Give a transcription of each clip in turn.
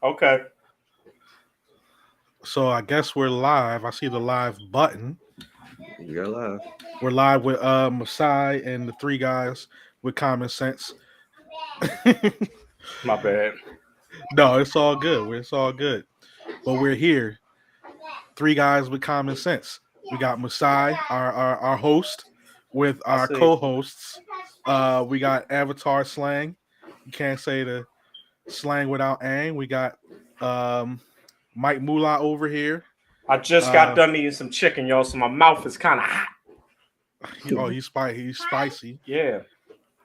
Okay. So I guess we're live. I see the live button. You're live. We're live with Masai and the three guys with common sense. My bad. No, it's all good. It's all good. But we're here. Three guys with common sense. We got Masai, our host, with I our see. co-hosts. We got Avatar Slang. You can't say the slang without ang. We got Mike Moolah over here. I just got done eating some chicken, y'all, so my mouth is kind of hot. He's spicy. Yeah.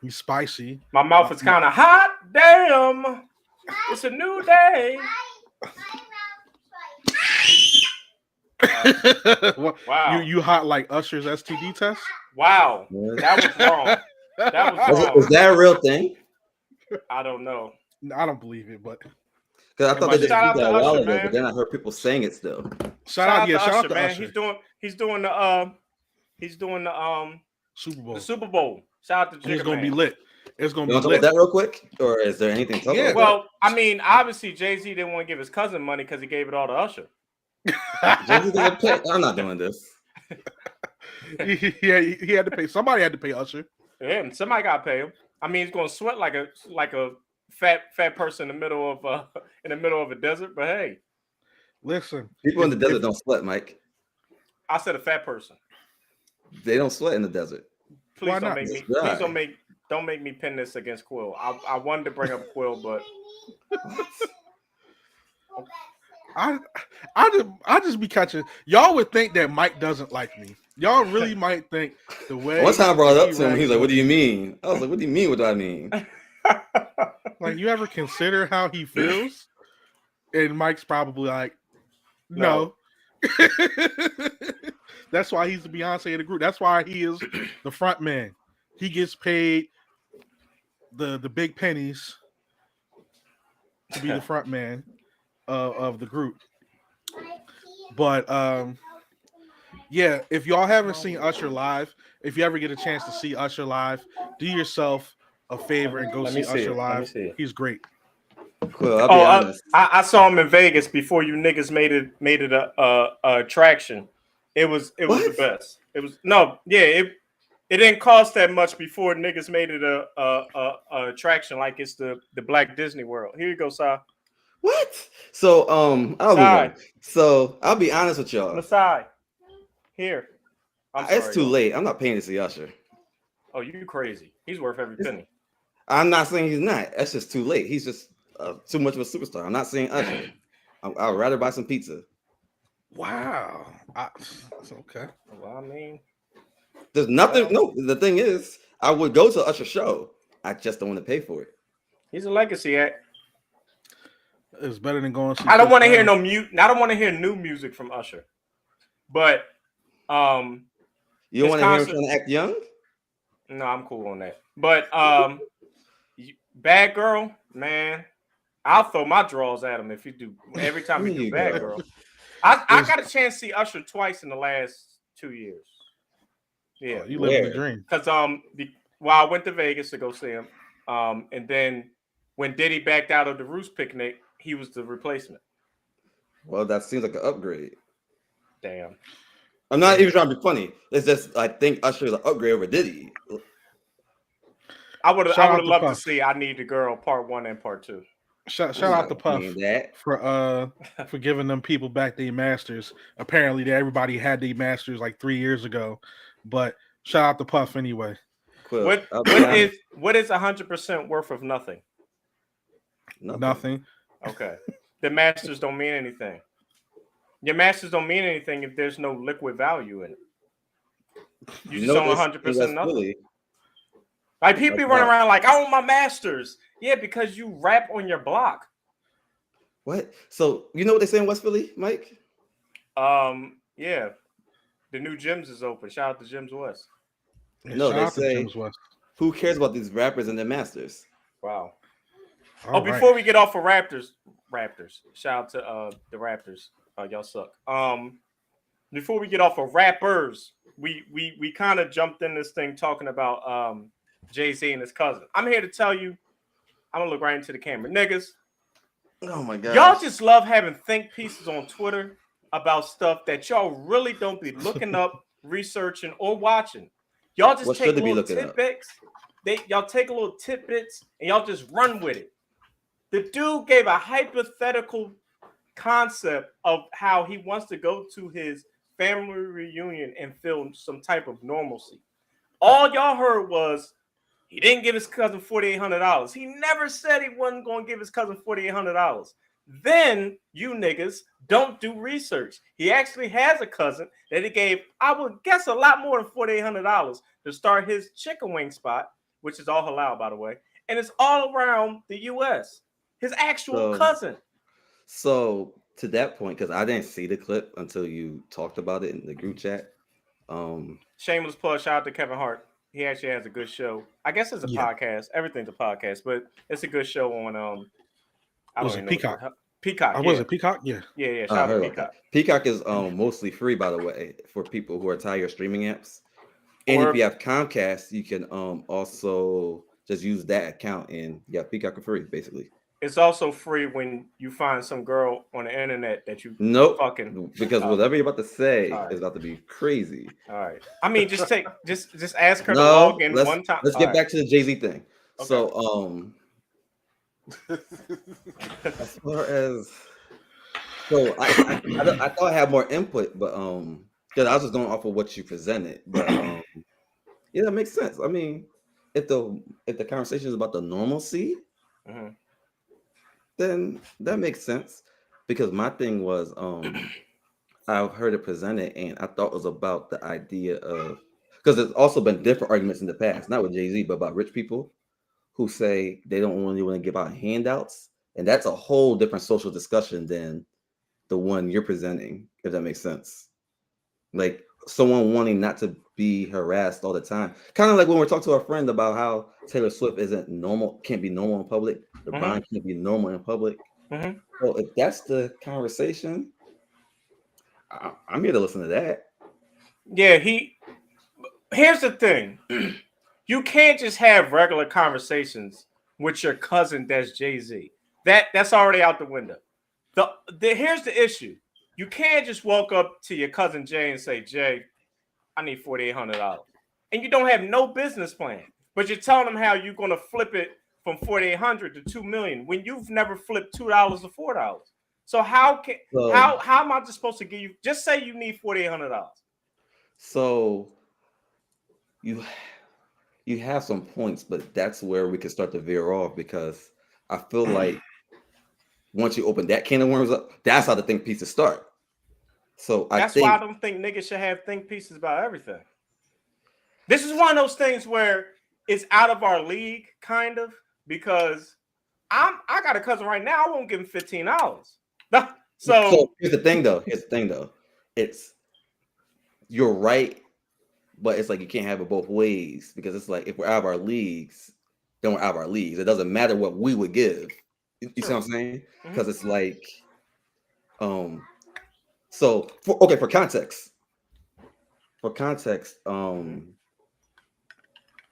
He's spicy. My mouth is kind of hot. Damn. It's a new day. Wow. You hot like Usher's STD test? Wow. That was wrong. That was wrong. Is that a real thing? I don't know. I don't believe it, but because I thought they just did Shout out that to a while Usher, ago, man. but then I heard people saying it still. Shout out to Usher, to man. Usher. He's doing the Super Bowl. The Super Bowl. Shout out to Jigga It's gonna Man. be lit. It's gonna You be want to talk lit. about that real quick, or is there anything to talk about? Well, I mean, obviously Jay-Z didn't want to give his cousin money because he gave it all to Usher. Jay-Z doesn't pay. I'm not doing this. he had to pay. Somebody had to pay Usher. Yeah, and somebody got to pay him. I mean, he's gonna sweat like a fat person in the middle of a desert. But hey, listen, people in the desert don't sweat, Mike. I said a fat person. They don't sweat in the desert. Please don't make me pin this against Quill. I wanted to bring up Quill, but I just be catching. Y'all would think that Mike doesn't like me. Y'all really might think the way. One time I brought it up to him, he's like, "What do you mean?" I was like, "What do you mean? What do I mean?" Like, you ever consider how he feels? And Mike's probably like, no. That's why he's the Beyonce of the group. That's why he is the front man. He gets paid the big pennies to be the front man of the group. But yeah, if y'all haven't seen Usher live, if you ever get a chance to see Usher live, do yourself a favor and go see Usher live. He's great. Cool, I'll be honest. I saw him in Vegas before you niggas made it a attraction. It was the best. It didn't cost that much before niggas made it a attraction like it's the Black Disney World. Here you go, Si. What? So I'll be honest with y'all. Masai. Here. It's too late. I'm not paying to see Usher. Oh, you crazy. He's worth every penny. I'm not saying he's not. That's just too late. He's just too much of a superstar. I'm not saying Usher. I'd rather buy some pizza. Wow. That's okay. Well, I mean, there's nothing. No, the thing is, I would go to Usher's show. I just don't want to pay for it. He's a legacy act. It's better than going. I don't want to hear I don't want to hear new music from Usher. But you don't want to hear him trying to act young? No, I'm cool on that. But Bad Girl, man, I'll throw my draws at him if you do every time you do Bad Girl. I got a chance to see Usher twice in the last 2 years. Yeah, you living the dream. Because I went to Vegas to go see him, and then when Diddy backed out of the Roost picnic, he was the replacement. Well, that seems like an upgrade. Damn. I'm not even trying to be funny. It's just I think Usher is an upgrade over Diddy. I would have loved to see I Need the Girl Part 1 and Part 2. Shout out to Puff for giving them people back their masters. Apparently, everybody had their masters like 3 years ago, but shout out to Puff anyway. Cool. What is 100% worth of nothing? Nothing. Okay. The masters don't mean anything. Your masters don't mean anything if there's no liquid value in it. You just own 100% nothing. Really, like people be running around like, I own my masters. Yeah, because you rap on your block. What? So you know what they say in West Philly, Mike? Yeah. The new gyms is open. Shout out to Gyms West. Yeah, no, they say who cares about these rappers and their masters? Wow. Before we get off of Raptors. Shout out to the Raptors. Y'all suck. Before we get off of rappers, we kind of jumped in this thing talking about Jay-Z and his cousin. I'm here to tell you, I'm gonna look right into the camera. Niggas, Oh my god. Y'all just love having think pieces on Twitter about stuff that y'all really don't be looking up, researching, or watching. Y'all just take little tidbits. Y'all take a little tidbits and y'all just run with it. The dude gave a hypothetical concept of how he wants to go to his family reunion and feel some type of normalcy. All y'all heard was he didn't give his cousin $4,800. He never said he wasn't going to give his cousin $4,800. Then you niggas don't do research. He actually has a cousin that he gave, I would guess, a lot more than $4,800 to start his chicken wing spot, which is all halal, by the way, and it's all around the U.S. His actual cousin. So to that point, because I didn't see the clip until you talked about it in the group chat. Shameless plug. Shout out to Kevin Hart. He actually has a good show. I guess it's a podcast. Everything's a podcast, but it's a good show on was it Peacock? Peacock. Was it Peacock? Yeah. Yeah. Shout out to Peacock. Peacock is mostly free, by the way, for people who are tired of streaming apps. And if you have Comcast, you can also just use that account and Peacock for free, basically. It's also free when you find some girl on the internet that you fucking. Because whatever you're about to say is about to be crazy. All right. I mean, just ask her to log in one time. Let's get back to the Jay-Z thing. Okay. So as far as I thought I had more input, but because I was just going off of what you presented. But yeah, that makes sense. I mean, if the conversation is about the normalcy. Mm-hmm. Then that makes sense, because my thing was I've heard it presented and I thought it was about the idea of, because there's also been different arguments in the past, not with Jay-Z, but about rich people who say they don't really want to give out handouts, and that's a whole different social discussion than the one you're presenting, if that makes sense. Like someone wanting not to be harassed all the time, kind of like when we're talking to our friend about how Taylor Swift can't be normal in public. LeBron can't be normal in public. Mm-hmm. Well, if that's the conversation, I'm here to listen to that. Yeah, here's the thing. You can't just have regular conversations with your cousin that's Jay-Z. That's already out the window. Here's the issue. You can't just walk up to your cousin Jay and say, Jay, I need $4,800. And you don't have no business plan. But you're telling them how you're going to flip it from $4,800 to $2 million when you've never flipped $2 to $4. So how am I just supposed to give you? Just say you need $4,800. So you have some points, but that's where we can start to veer off, because I feel like once you open that can of worms up, that's how the think pieces start. So that's why I don't think niggas should have think pieces about everything. This is one of those things where it's out of our league, kind of. Because I got a cousin right now, I won't give him $15. So here's the thing though. It's you're right, but it's like you can't have it both ways, because it's like if we're out of our leagues, then we're out of our leagues. It doesn't matter what we would give. You see what I'm saying? Because it's like so for context.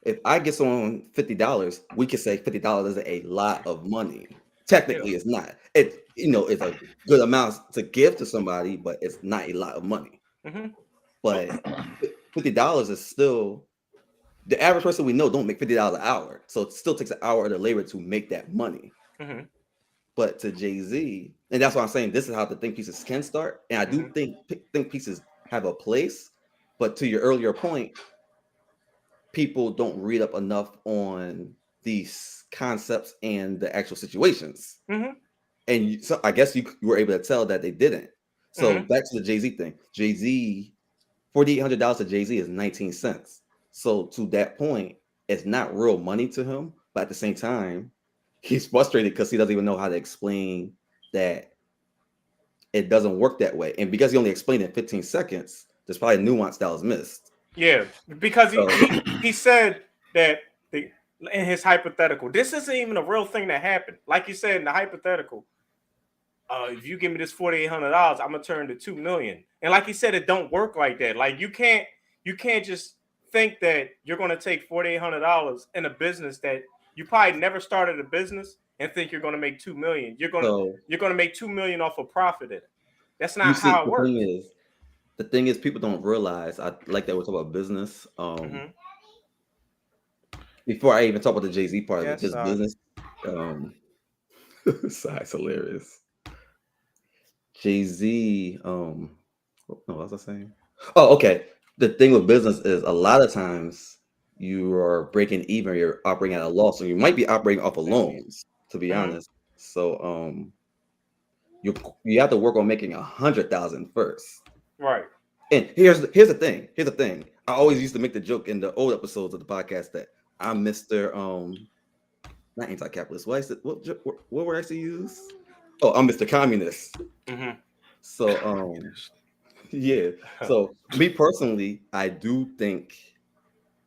If I get someone $50, we can say $50 is a lot of money. Technically, it's not. It's a good amount to give to somebody, but it's not a lot of money. Mm-hmm. But $50 is still, the average person we know don't make $50 an hour, so it still takes an hour of their labor to make that money. Mm-hmm. But to Jay-Z, and that's why I'm saying this is how the think pieces can start. And I do think pieces have a place, but to your earlier point, people don't read up enough on these concepts and the actual situations. Mm-hmm. And so I guess you were able to tell that they didn't. So back to the Jay-Z thing. Jay-Z, $4,800 to Jay-Z is 19 cents. So to that point, it's not real money to him. But at the same time, he's frustrated because he doesn't even know how to explain that it doesn't work that way. And because he only explained it in 15 seconds, there's probably a nuance that was missed. Yeah, because he said that in his hypothetical, this isn't even a real thing that happened. Like you said in the hypothetical, if you give me this $4,800, I'm gonna turn to $2 million. And like he said, it don't work like that. Like you can't just think that you're gonna take $4,800 in a business that you probably never started a business, and think you're going to make $2 million. You're going to make $2 million off of profit in it. That's not see, how it works. The thing is, people don't realize. I like that we're talking about business. Before I even talk about the Jay-Z part of it, just business. It's hilarious. Jay-Z. What was I saying? Oh, okay. The thing with business is a lot of times you are breaking even, you're operating at a loss, or you might be operating off of loans, to be honest. So you have to work on making 100,000 first. Right. And here's the thing. I always used to make the joke in the old episodes of the podcast that I'm Mr. Not anti-capitalist. What word I used to use? Oh, I'm Mr. Communist. So yeah. So me personally, I do think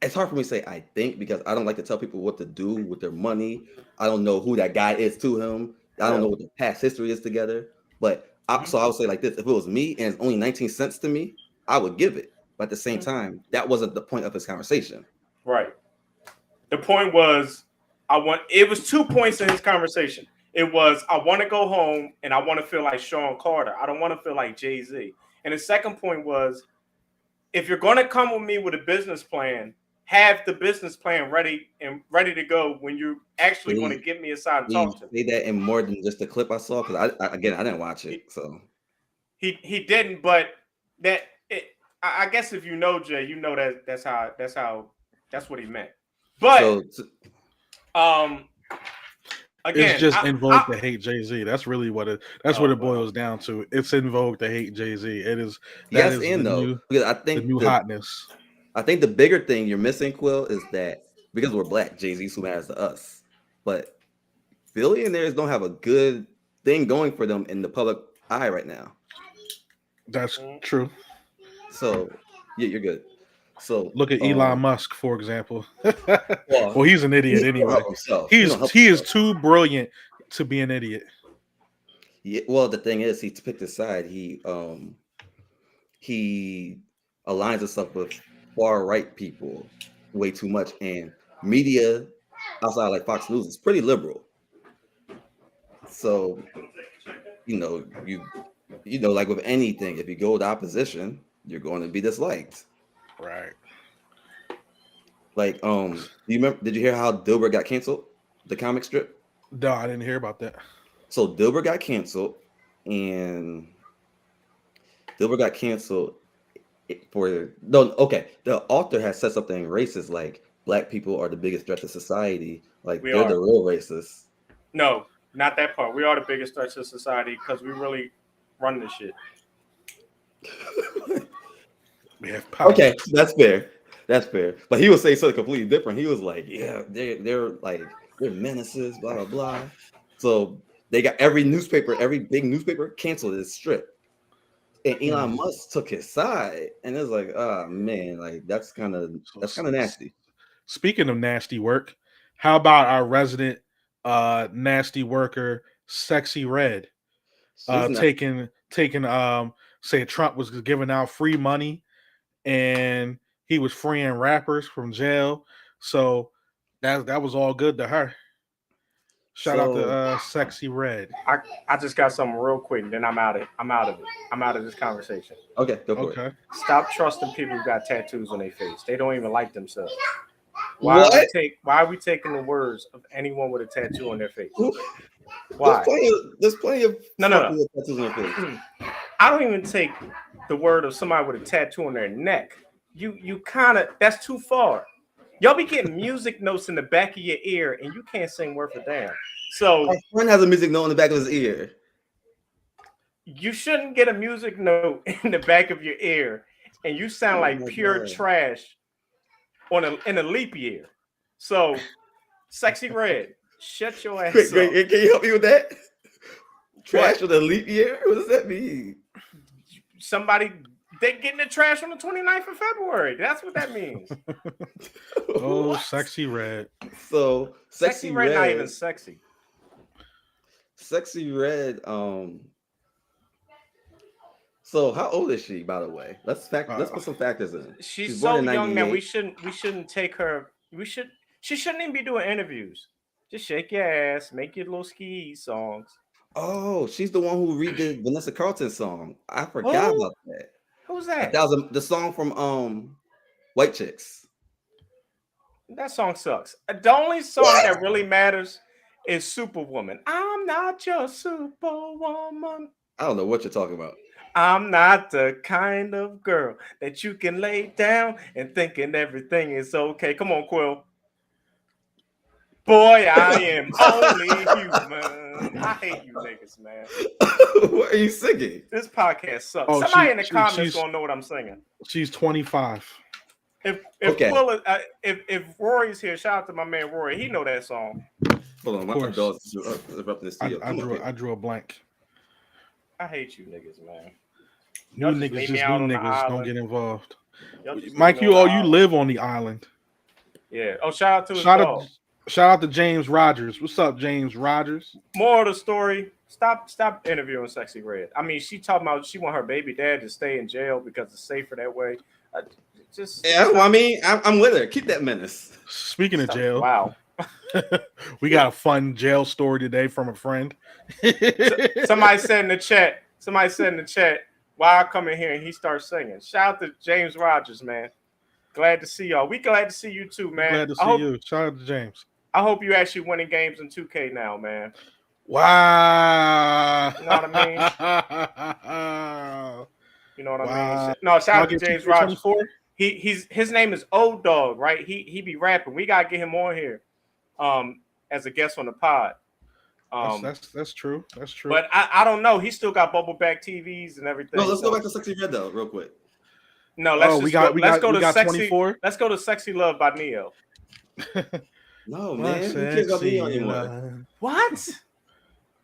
it's hard for me to say I think because I don't like to tell people what to do with their money. I don't know who that guy is to him. I don't know what the past history is together. But so I would say like this: if it was me and it's only 19 cents to me, I would give it. But at the same time, that wasn't the point of this conversation. Right. The point was, it was 2 points in his conversation. It was, I want to go home and I want to feel like Sean Carter. I don't want to feel like Jay-Z. And the second point was, if you're going to come with me with a business plan, have the business plan ready to go when you actually want to get me aside and talk to me. Say that in more than just the clip I saw because I didn't watch it. So he didn't, but I guess if you know Jay, you know that's what he meant. But again, it's just in vogue to hate Jay-Z. That's really what it boils down to. It's in vogue to hate Jay-Z. It is. Yes, and no, because I think the new hotness. I think the bigger thing you're missing, Quill, is that because we're black, Jay-Z's who matters to us. But billionaires don't have a good thing going for them in the public eye right now. That's true. So yeah, you're good. So look at Elon Musk, for example. Well, he's an idiot anyway. He is too brilliant to be an idiot. Yeah. Well, the thing is, he picked a side. He aligns himself with far right people way too much, and media outside like Fox News is pretty liberal. So you know, like with anything, if you go with opposition, you're going to be disliked. Right. Like, do you remember? Did you hear how Dilbert got canceled? The comic strip? No, I didn't hear about that. So Dilbert got canceled, and the author has said something racist, like black people are the biggest threat to society. Like they're the real racists. No, not that part. We are the biggest threat to society because we really run this shit. We have power. Okay, that's fair. But he was saying something completely different. He was like, yeah, they're menaces, blah blah blah. So they got every big newspaper canceled this strip. And Elon Musk took his side, and it's like, oh man, like that's kind of nasty. Speaking of nasty work, how about our resident nasty worker, Sexxy Red, taking saying Trump was giving out free money, and he was freeing rappers from jail, so that was all good to her. Shout out to Sexxy Red. I just got something real quick, then I'm out of it. I'm out of this conversation. Okay, go for it. Stop trusting people who got tattoos on their face. They don't even like themselves. Why are we taking the words of anyone with a tattoo on their face? Why? There's plenty of no. tattoos on their face. I don't even take the word of somebody with a tattoo on their neck. You kind of, that's too far. Y'all be getting music notes in the back of your ear, and you can't sing word for damn. So my friend has a music note in the back of his ear. You shouldn't get a music note in the back of your ear, and you sound like pure trash in a leap year. So, Sexxy Red, shut your ass up. Can you help me with that? Trash with a leap year? What does that mean? They getting the trash on the 29th of February. That's what that means. Oh, Sexxy Red. So Sexxy Red, not even sexy. Sexxy Red. So how old is she, by the way? Let's put some factors in. She's so young that we shouldn't take her. She shouldn't even be doing interviews. Just shake your ass, make your little ski songs. Oh, she's the one who redid Vanessa Carlton's song. I forgot about that. Who's that? That was the song from White Chicks. That song sucks. The only song that really matters is Superwoman. I'm not your superwoman. I don't know what you're talking about. I'm not the kind of girl that you can lay down and thinking everything is okay. Come on, Quill. Boy, I am only human. I hate you niggas, man. What are you singing? This podcast sucks. Oh, Somebody in the comments gonna know what I'm singing. She's 25. If Okay. Quill, if Rory's here, shout out to my man Rory. He know that song. Hold on, my dog's interrupting this. I drew a blank. I hate you niggas, man. New niggas don't get involved. Mike, you live on the island. Yeah. Oh, shout out to his dog. Shout out to James Rogers. What's up, James Rogers? More of the story. Stop interviewing Sexxy Red. I mean, she talking about she want her baby dad to stay in jail because it's safer that way. I mean, I'm with her. Keep that menace. Speaking of jail, wow, we got a fun jail story today from a friend. Somebody said in the chat, why I come in here and he starts singing. Shout out to James Rogers, man. Glad to see y'all. We glad to see you too, man. Glad to see you. Shout out to James. I hope you actually winning games in 2K now, man. Wow. You know what I mean? You know what I mean? No, shout out to James Rogers. His name is Old Dog, right? He be rapping. We gotta get him on here, as a guest on the pod. That's true. That's true. But I don't know. He still got bubble back TVs and everything. No, let's go back to Sexxy Red though, real quick. No, let's go to Sexy. 24? Let's go to Sexy Love by Neo. No, man. Who cares about Neo anymore? What?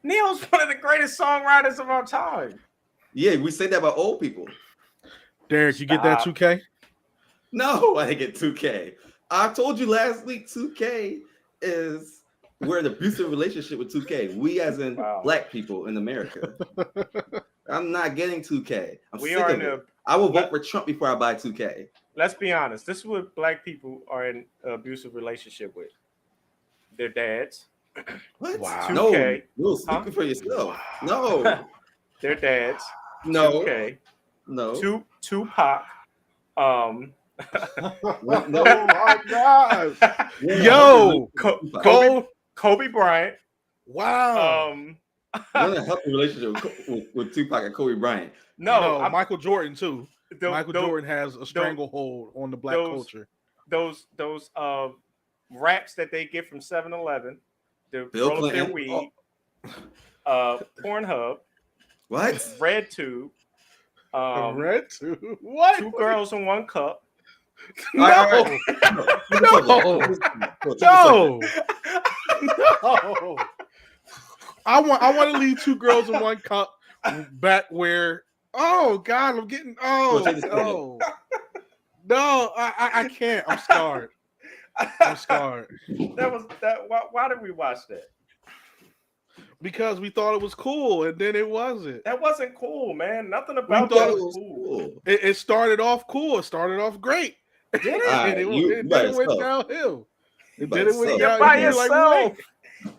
Neo's one of the greatest songwriters of our time. Yeah, we say that about old people. Derek, you get that 2K? No, I didn't get 2K. I told you last week 2K is we're in an abusive relationship with 2K. We as in black people in America. I'm not getting 2K. I'm sick of it. I will vote for Trump before I buy 2K. Let's be honest. This is what black people are in an abusive relationship with. Their dads. What? Wow. 2K. No, speaking for yourself. No. Their dads. No. 2K. No. Tupac. No, my God. Yo, Kobe Bryant. Wow. We're in a healthy relationship with Tupac and Kobe Bryant. No, Michael Jordan too. Michael Jordan has a stranglehold on the black culture. Those raps that they get from 7-Eleven, the Bill roll up their Clinton. weed, Pornhub, What? RedTube, RedTube. What? 2 girls in 1 cup. No. I want to leave 2 girls in 1 cup back where. Oh God, I'm getting. No, I can't. I'm scarred. Why did we watch that? Because we thought it was cool, and then it wasn't. That wasn't cool, man. Nothing about that was cool. It started off cool. It started off great. Did it? And it went downhill. It went You're by yourself.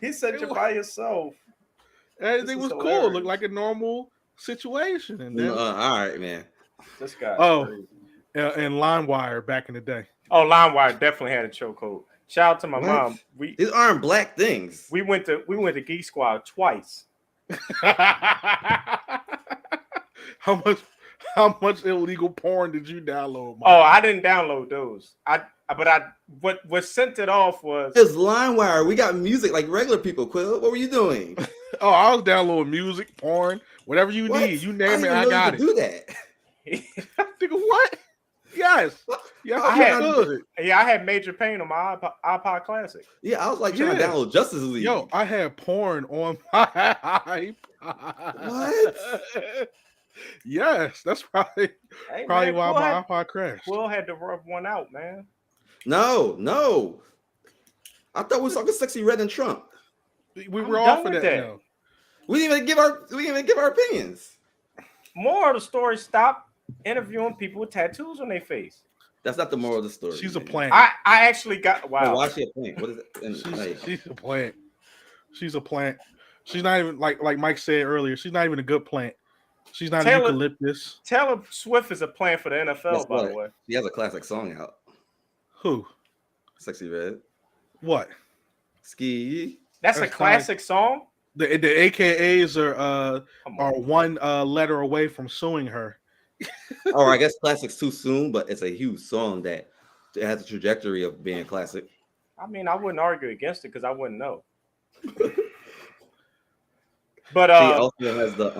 He said you're by yourself. Everything was cool. It looked like a normal situation. And then, all right, man. This guy. And LimeWire back in the day. Oh, LimeWire definitely had a chokehold. Shout out to my mom. These aren't black things. We went to Geek Squad twice. How much illegal porn did you download, Mike? Oh, I didn't download those. What sent it off was it's LimeWire. We got music like regular people. Quill, what were you doing? Oh, I was downloading music, porn, whatever you need. You name it, I got it. Do that. Nigga, what? Yes. I had Major Pain on my iPod Classic. Yeah, I was like trying to download Justice League. Yo, I had porn on my iPod. What? Yes, that's probably why my iPod crashed. Will had to rub one out, man. No. I thought we were talking Sexxy Red and Trump. We were off of that now. We didn't even give our opinions. More of the story, stop interviewing people with tattoos on their face. That's not the moral of the story. She's a plant. I actually got Why is she a plant? What is it? She's a plant. She's a plant. She's not even like Mike said earlier. She's not even a good plant. She's not an eucalyptus. Taylor Swift is a plant for the NFL, by the way. She has a classic song out. Who? Sexxy Red. What? Ski. That's a classic song. The AKAs are one letter away from suing her. Or I guess classic's too soon, but it's a huge song that it has a trajectory of being classic. I mean, I wouldn't argue against it because I wouldn't know. But she also has the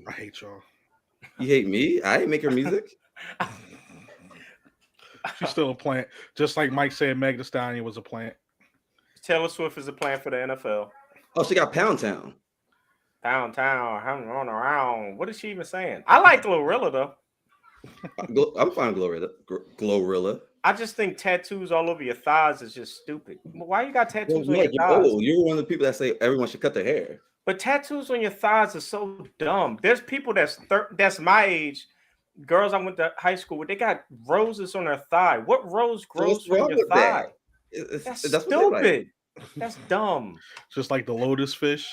I hate y'all. You hate me? I ain't make her music. She's still a plant, just like Mike said. Meg Thee Stallion was a plant. Taylor Swift is a plant for the NFL. Oh, she got Pound Town. Pound Town, I'm running around. What is she even saying? I like Glorilla though. I'm fine, Glorilla. I just think tattoos all over your thighs is just stupid. Why you got tattoos on your thighs? You're one of the people that say everyone should cut their hair. But tattoos on your thighs are so dumb. There's people that's my age, girls I went to high school with, they got roses on their thigh. What rose grows from your thigh? That's stupid. That's dumb. Just like the lotus fish.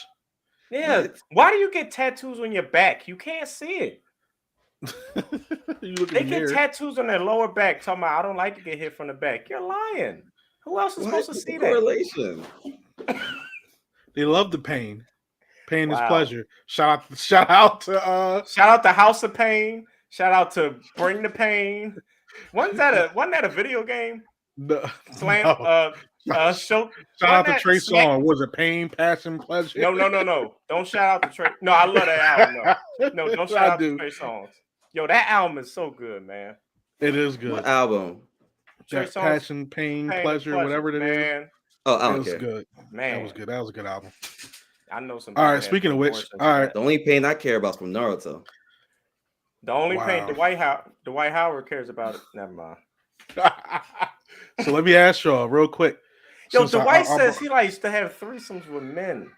Yeah. Why do you get tattoos on your back? You can't see it. They get tattoos on their lower back talking about I don't like to get hit from the back. You're lying. Who else is supposed to see that? Correlation. They love the pain. Pain is pleasure. Shout out to House of Pain. Shout out to Bring the Pain. Wasn't that a video game? No. Shout out to Trey Songz. Was it Pain, Passion, Pleasure? No. Don't shout out to Trey. No, I love that album. No, don't shout out to Trey Songz. Yo, that album is so good, man. It is good. What album? Passion, Pain, Pleasure, whatever it is. Oh, I don't care. Good. Man. That was good. That was a good album. I know some. All right. Speaking of which, all right. The only pain I care about is from Naruto. The only pain Dwight Howard cares about it. Never mind. So let me ask y'all real quick. Yo, Dwight says he likes to have threesomes with men.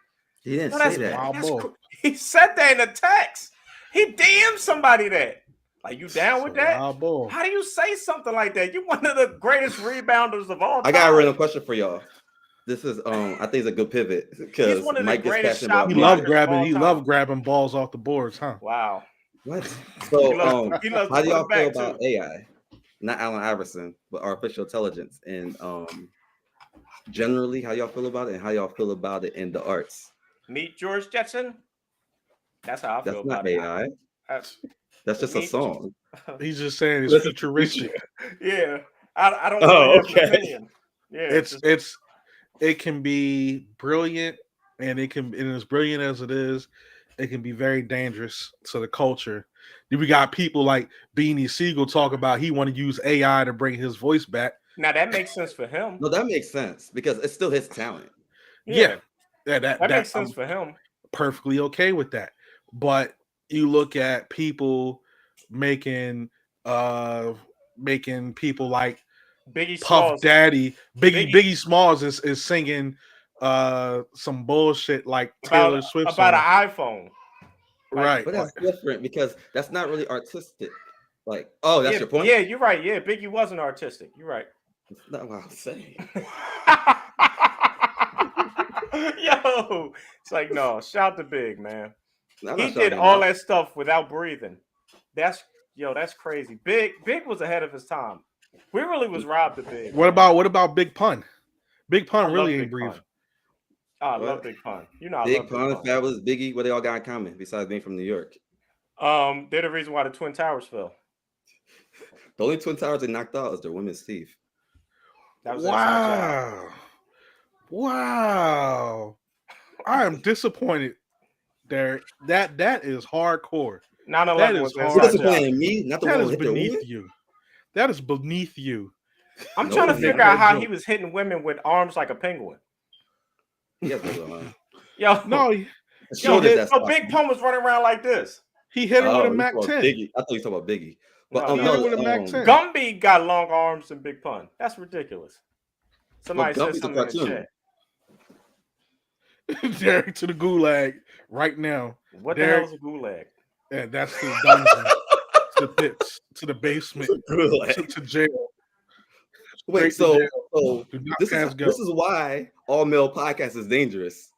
He didn't say that. He said that in a text. He DM'd somebody that. Like, you down with that? How do you say something like that? You're one of the greatest rebounders of all time. I got a random question for y'all. This is I think it's a good pivot because Mike gets passionate about. He loved grabbing balls off the boards, huh? Wow. What? So how do y'all feel about AI? Not Allen Iverson, but artificial intelligence, and generally how y'all feel about it, and how y'all feel about it in the arts. Meet George Jetson. That's how I feel about it. That's not AI. That's just a song. He's just saying it's futuristic. Yeah, I don't know okay. opinion. Yeah, it can be brilliant, and as brilliant as it is, it can be very dangerous to the culture. Then we got people like Beanie Siegel talk about he want to use AI to bring his voice back. Now that makes sense for him. No, that makes sense because it's still his talent. Yeah, that makes sense for him. Perfectly okay with that. But you look at people making people like Biggie Puff Smalls. Daddy, Biggie Smalls is singing some bullshit like Taylor Swift about an iPhone. Right. But that's different because that's not really artistic. Like, that's your point? Yeah, you're right. Yeah, Biggie wasn't artistic. You're right. That's not what I'm saying. Yo, it's like, no, shout to Big, man. He did all that stuff without breathing. That's crazy. Big was ahead of his time. We really was robbed of Big. What about Big Pun? Big Pun really ain't breathing. I love Big Pun. You know, Big Pun, Fabulous, Biggie. What they all got in common besides being from New York? They're the reason why the Twin Towers fell. The only Twin Towers they knocked out is their women's teeth. That was wow. I am disappointed, Derek. That is hardcore. 9/11 was disappointing me. Not the that one is beneath you. That is beneath you. I'm trying to figure out how he was hitting women with arms like a penguin. Yo, Big Pun was running around like this. He hit him with a Mac 10. Biggie. I thought you were talking about Biggie. But with a Mac 10. Gumby got long arms than Big Pun. That's ridiculous. Somebody said something in the chat. Derek to the gulag right now. What the hell is a gulag? Yeah, that's the dungeon, to the pits, to the basement, to jail. Wait, Straight to so Do not this pass go. is why all male podcast is dangerous.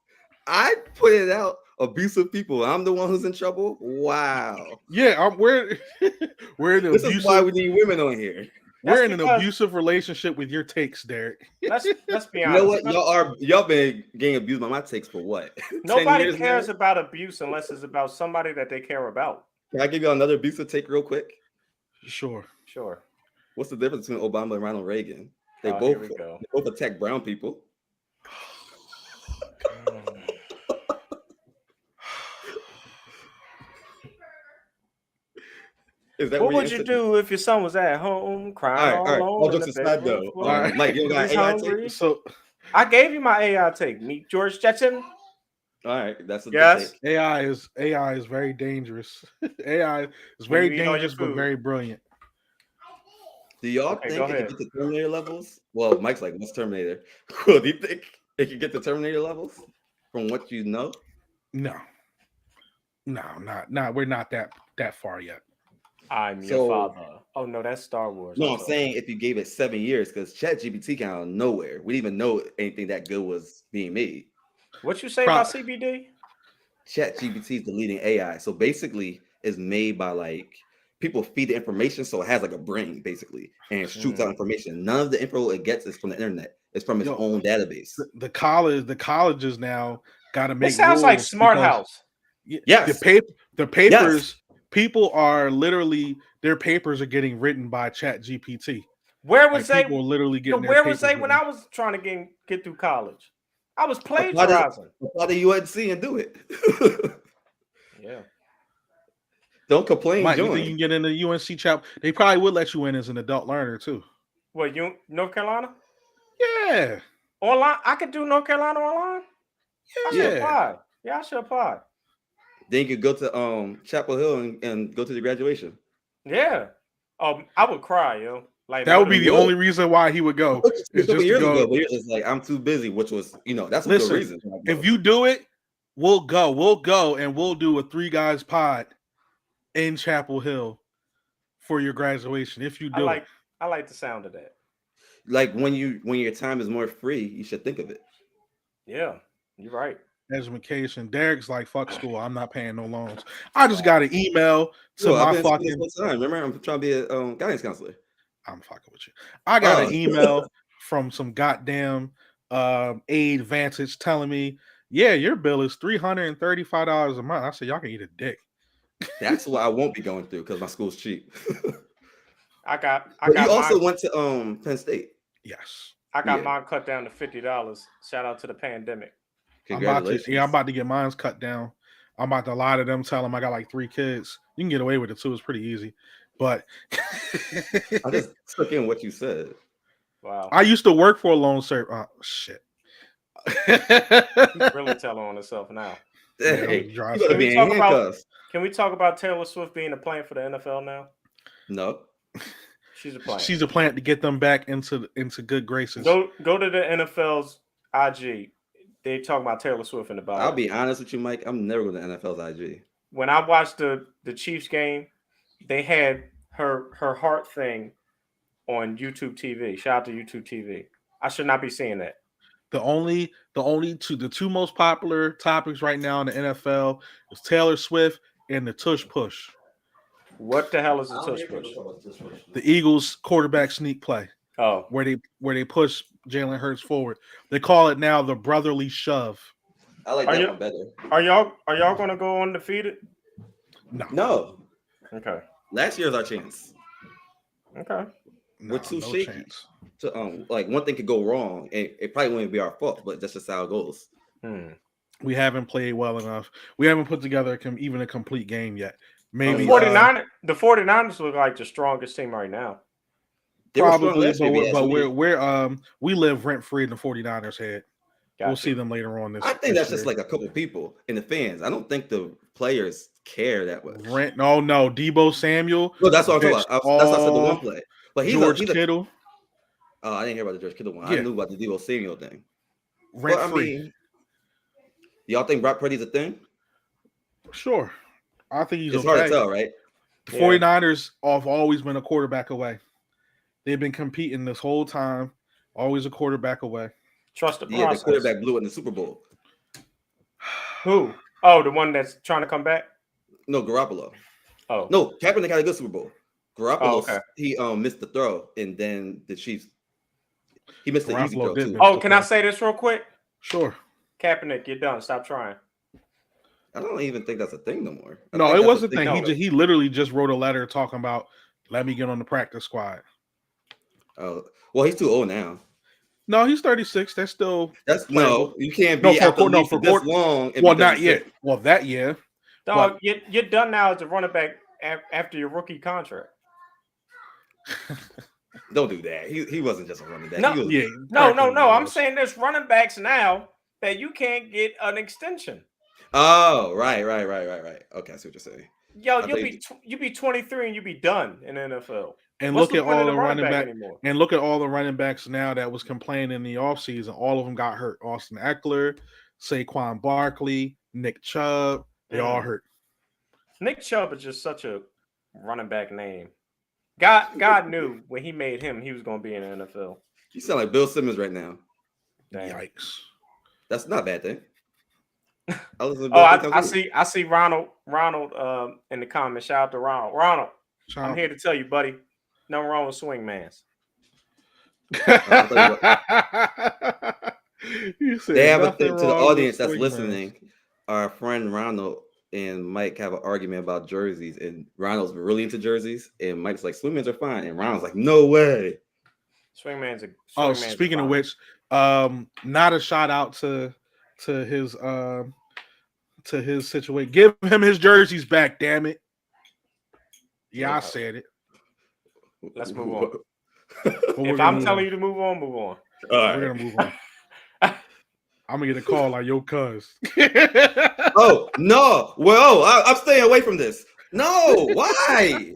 I put it out abusive people. I'm the one who's in trouble. Wow. Yeah, we're in an This is why abusive. we need women on here. We're That's in an because- abusive relationship with your takes, Derek. Let's be You know honest. what? Y'all been getting abused by my takes for what? 10 Nobody years cares now? about abuse unless it's about somebody that they care about. Can I give you another abusive take real quick? Sure. What's the difference between Obama and Ronald Reagan? They Here we go. both attack brown people. Is that What would you do if your son was at home crying all alone? All jokes aside, though, Mike, you got AI take? So I gave you my AI take. Meet George Jetson. All right, that's a Yes. take. AI is very dangerous. AI is very you eat all your dangerous, but food. very brilliant. Do y'all Okay, think go it can ahead. get to Terminator levels? Well, Mike's like, what's Terminator? Cool. Do you think it can get to Terminator levels from what you know? No, not. We're not that far yet. I'm your father. Oh no, that's Star Wars. No, I'm saying if you gave it 7 years, because ChatGPT came out of nowhere. We didn't even know anything that good was being made. What you say about CBD? ChatGPT is the leading AI. So basically, it's made by like people feed the information, so it has like a brain basically, and it shoots out information. None of the info it gets is from the internet. It's from its own database. The colleges now got to make. It sounds like rules Smart because- House. Yes. The papers. Yes. People are literally their papers are getting written by ChatGPT. Where was they? People are literally getting. Where was they when I was trying to get through college? I was plagiarizing. Apply to UNC and do it. Yeah. Don't complain. Mike, you join. think you can get in the UNC chapter? They probably would let you in as an adult learner too. What, you North Carolina? Yeah. Online? I could do North Carolina online? I should apply. Yeah, I should apply. Then you could go to Chapel Hill and go to the graduation. Yeah. I would cry, yo. Like that would be the only reason why he would go. It's just years ago, but you're just like, I'm too busy, which was, that's a good reason. If you do it, we'll go and we'll do a 3 guys pod in Chapel Hill for your graduation. If you do it. I like the sound of that. Like when your time is more free, you should think of it. Yeah, you're right. Education. Derek's like, fuck school. I'm not paying no loans. I just got an email to my fucking time. Remember, I'm trying to be a guidance counselor. I'm fucking with you. I got an email from some goddamn Aid Vantage telling me, yeah, your bill is $335 a month. I said, y'all can eat a dick. That's what I won't be going through because my school's cheap. You also went to Penn State. Yes. I got mine cut down to $50. Shout out to the pandemic. Congratulations. I'm about to get mine cut down. I'm about to lie to them, tell them I got like 3 kids. You can get away with it too. It's pretty easy. But I just took in what you said. Wow. I used to work for a loan service. Oh, shit. He's really telling on himself now. Hey, can we talk about Taylor Swift being a plant for the NFL now? No. She's a plant. She's a plant to get them back into good graces. Go to the NFL's IG. They talk about Taylor Swift in the bio. I'll be honest with you, Mike. I'm never going to NFL's IG. When I watched the Chiefs game, they had her heart thing on YouTube TV. Shout out to YouTube TV. I should not be seeing that. The two most popular topics right now in the NFL is Taylor Swift and the tush push. What the hell is the tush push? The Eagles quarterback sneak play. Oh, where they push Jalen Hurts forward. They call it now the brotherly shove. I like that one better. Are y'all going to go undefeated? No. Okay. Last year's our chance. Okay. We're too shaky. Chance. To like one thing could go wrong, and it probably wouldn't be our fault, but that's just how it goes. We haven't played well enough. We haven't put together even a complete game yet. Maybe the 49ers look like the strongest team right now. Probably, but we live rent free in the 49ers head. We'll see them later on. I think that's just like a couple people in the fans. I don't think the players care that much. No, Debo Samuel. No, that's what I'm talking about. That's what I said the one play. But George Kittle. Oh, I didn't hear about the George Kittle one. I knew about the Debo Samuel thing. Rent free. I mean, y'all think Brock Purdy's a thing? Sure. I think he's It's hard to tell, right? The 49ers have always been a quarterback away. They've been competing this whole time, always a quarterback away. Trust the process. The quarterback blew it in the Super Bowl. Who? Oh, the one that's trying to come back? No, Garoppolo. Oh. No, Kaepernick had a good Super Bowl. Garoppolo, okay. He missed the throw, and then the Chiefs. He missed the easy throw, too. Oh, can I say this real quick? Sure. Kaepernick, you're done. Stop trying. I don't even think that's a thing no more. No, it wasn't a thing. He literally just wrote a letter talking about, let me get on the practice squad. Oh, well, he's too old now. No, he's 36. That's no, you can't be for this long. Well, not yet. Well, that year. Dog, you're done now as a running back after your rookie contract. Don't do that. He wasn't just a running back. No. I'm saying there's running backs now that you can't get an extension. Oh, right. Okay, I see what you're saying. Yo, you'll be 23 and you'll be done in the NFL. And look at all the running backs. And look at all the running backs now that was complaining in the offseason. All of them got hurt. Austin Eckler, Saquon Barkley, Nick Chubb. They all hurt. Nick Chubb is just such a running back name. God knew when he made him, he was going to be in the NFL. You sound like Bill Simmons right now. Damn. Yikes. That's not a bad thing. I see Ronald in the comments. Shout out to Ronald. Ronald, I'm here to tell you, buddy, nothing wrong with swingmans. They have a thing to the audience that's listening. Our friend Ronald and Mike have an argument about jerseys, and Ronald's really into jerseys, and Mike's like, swingmans are fine, and Ronald's like, no way. Swingmans speaking of which, not a shout out to his situation. Give him his jerseys back, damn it. Yeah, I said it. Let's move on. If I'm telling you to move on, move on. We're gonna move on. I'm gonna get a call like yo, cuz. Oh no! Well, I'm staying away from this. No, why?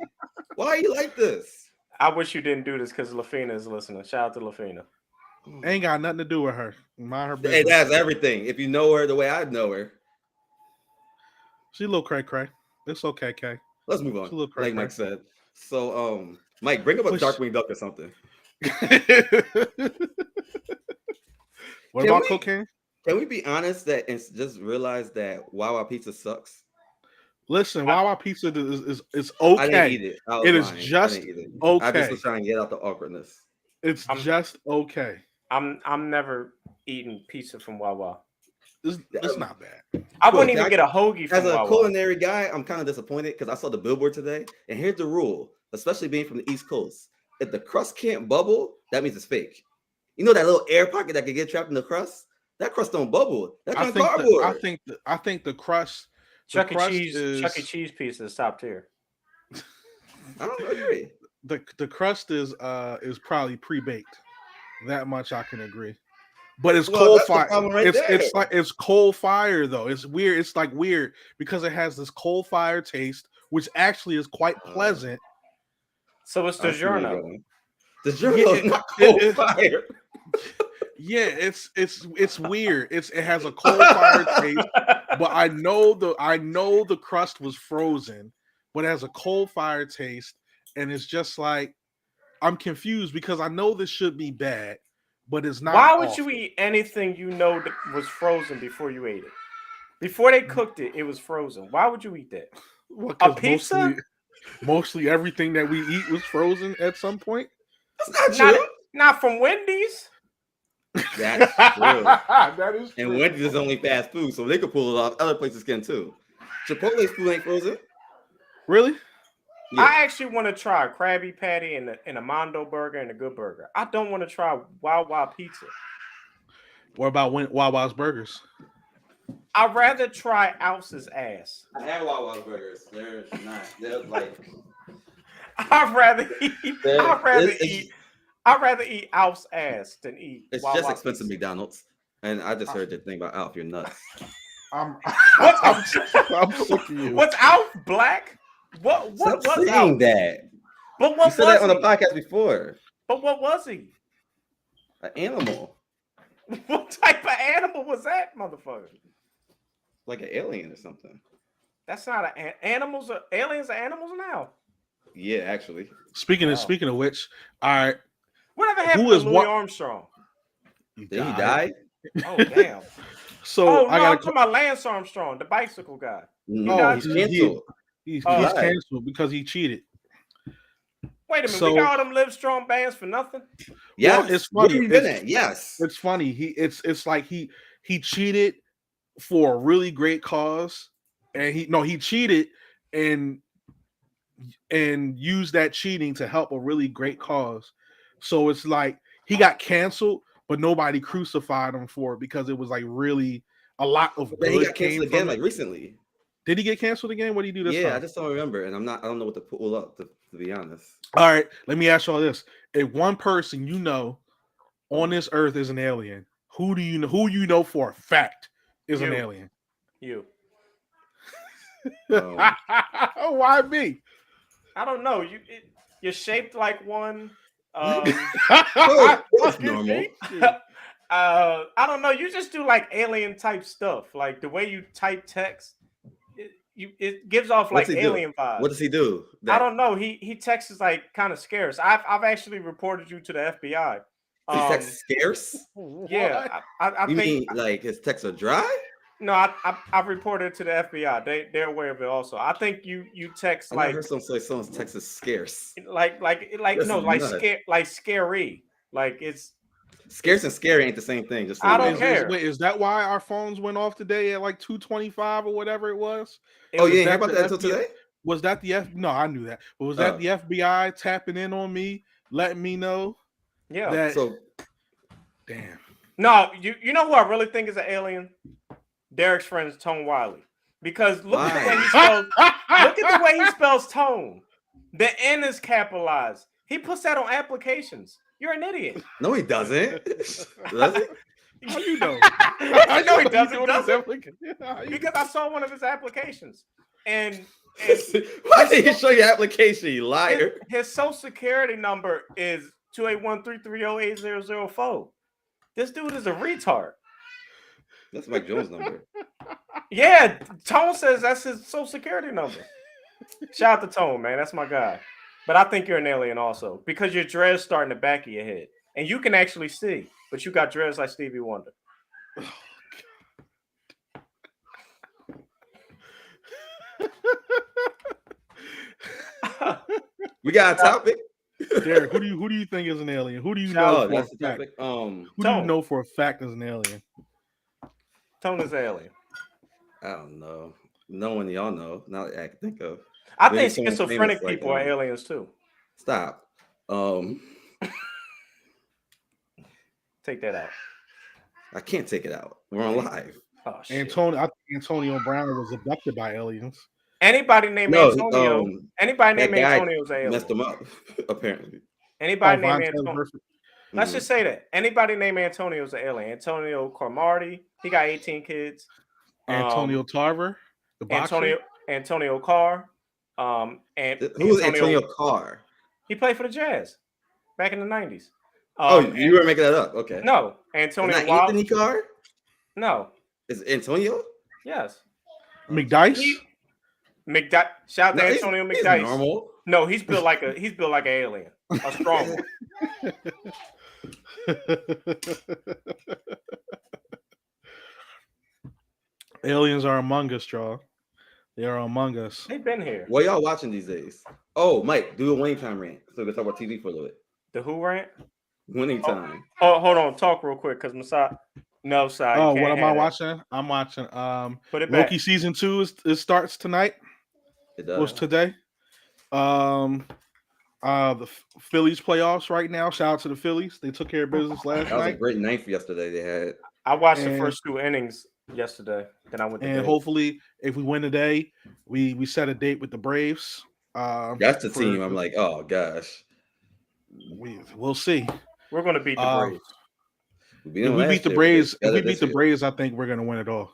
Why are you like this? I wish you didn't do this because Lafina is listening. Shout out to Lafina. Ain't got nothing to do with her. Mind her business. It has everything. If you know her the way I know her, she a little cray. It's okay, Kay. Let's move on. Like Mike said. So, Mike, bring up a Darkwing Duck or something. What about cocaine? Can we be honest and just realize that Wawa Pizza sucks? Listen, Wawa Pizza is okay. I didn't eat it. It is just okay. I just was trying to get out the awkwardness. It's just okay. I'm never eating pizza from Wawa. It's not bad. I wouldn't even get a hoagie from Wawa. As a culinary guy, I'm kind of disappointed because I saw the billboard today, and here's the rule, especially being from the East Coast. If the crust can't bubble, that means it's fake. You know that little air pocket that can get trapped in the crust? That crust don't bubble. That's not cardboard. I think the crust. Chuck E. Cheese pizza is top tier. I don't agree. The crust is probably pre-baked. That much I can agree. But it's coal fire. It's coal fire though. It's weird. It's like weird because it has this coal fire taste, which actually is quite pleasant. So it's DiGiorno. DiGiorno is not coal fire. Yeah, it's weird. It has a coal fire taste, but I know the crust was frozen, but it has a coal fire taste, and it's just like I'm confused because I know this should be bad, but it's not. Why would you eat anything you know that was frozen before you ate it? Before they cooked it, it was frozen. Why would you eat that? Well, a pizza? Mostly everything that we eat was frozen at some point. That's not true. Not from Wendy's. That's true. That is true. And Wendy's is only fast food, so they could pull it off. Other places can too. Chipotle's food ain't frozen. Really? Yeah. I actually want to try a Krabby Patty and a Mondo burger and a Good Burger. I don't want to try Wawa Pizza. What about Wawa's burgers? I'd rather try Ouse's ass. I had Wawa's burgers. They're like. I'd rather eat Alf's ass than eat. It's Wawa just expensive pizza. McDonald's, and I just heard the thing about Alf. You're nuts. I'm sick of you. What's Alf black? What Stop was saying Alf? that? But what you said was that on the he? podcast before. But what was he? An animal. What type of animal was that, motherfucker? Like an alien or something. That's not an animals. Aliens are animals now. Yeah, actually. Speaking of which, all right. Whatever happened to Louis Armstrong? He died? Oh, damn. So I'm talking about Lance Armstrong, the bicycle guy. No, he's canceled. He's canceled because he cheated. Wait a minute, we got all them Live Strong bands for nothing? Yes. Well, it's funny. Yes. It's funny. It's like he cheated for a really great cause, and he cheated and used that cheating to help a really great cause. So it's like he got canceled, but nobody crucified him for it because it was like really a lot of good. He got canceled again, like recently. Did he get canceled again? What did he do this time? I just don't remember, and I don't know what to pull up to be honest. All right, let me ask y'all this: if one person you know on this earth is an alien, who do you know? Who you know for a fact is an alien? You. Why me? I don't know. You're shaped like one. That's normal. I don't know. You just do like alien type stuff, like the way you type text. It gives off like alien vibes. What does he do? I don't know. He texts like kind of scarce. I've actually reported you to the FBI. He texts scarce? Yeah. I you think mean like his texts are dry? No, I've reported it to the FBI. They're aware of it also. I think you text like. I heard someone's text is scarce. Like scary. Like it's. Scarce and scary ain't the same thing. Just I don't care. Wait, is that why our phones went off today at like 2:25 or whatever it was? You didn't hear about that until today? Was that the No, I knew that. But was that the FBI tapping in on me, letting me know? Yeah. Damn. No, you know who I really think is an alien? Derek's friend is Tone Wiley. Because look at the way he spells tone. The N is capitalized. He puts that on applications. You're an idiot. No, he doesn't. Does he? How you know? I know he doesn't. Because I saw one of his applications. And why did he show your application, you liar? His social security number is 281-330-8004. This dude is a retard. That's Mike Jones' number. Yeah, Tone says that's his social security number. Shout out to Tone, man. That's my guy. But I think you're an alien also because your dreads start in the back of your head. And you can actually see, but you got dreads like Stevie Wonder. We got a topic. Derek, who do you think is an alien? Who do you know for a fact? Who do you know for a fact is an alien? Tone is alien. I don't know. No one y'all know. Now that I can think of. I think schizophrenic people are aliens too. Stop. Take that out. I can't take it out. We're on live. Oh, shit. I think Antonio Brown was abducted by aliens. Anybody named Antonio. Anybody named Antonio is an alien. Messed him up, apparently. Anybody named Antonio. Let's just say that. Anybody named Antonio is an alien. Antonio Cromartie, he got 18 kids. Antonio Tarver, the boxer. Antonio Carr. And who's Antonio Carr? He played for the Jazz back in the 90s. You were making that up. Okay. No, Antonio Anthony Carr? No. Is it Antonio? Yes. McDice? Shout out to Antonio McDice. He's normal. No, he's built like an alien. A strong one. Aliens are among us, y'all. They are among us. They've been here. What y'all watching these days? Oh, Mike, do a winning time rant. So we can talk about TV for a little bit. The who rant? Winning time. Oh, hold on. Talk real quick, because Masai. No, sorry. Oh, what am I watching? I'm watching Put it Loki back. season 2 it starts tonight. It does. Was today. The Phillies playoffs right now. Shout out to the Phillies. They took care of business last night. That was a great ninth yesterday they had. I watched the first 2 innings yesterday. Then I went to bed. Hopefully, if we win today, we set a date with the Braves. That's the team. I'm like, oh gosh. We'll see. We're gonna beat the Braves. If we beat the Braves, I think we're gonna win it all.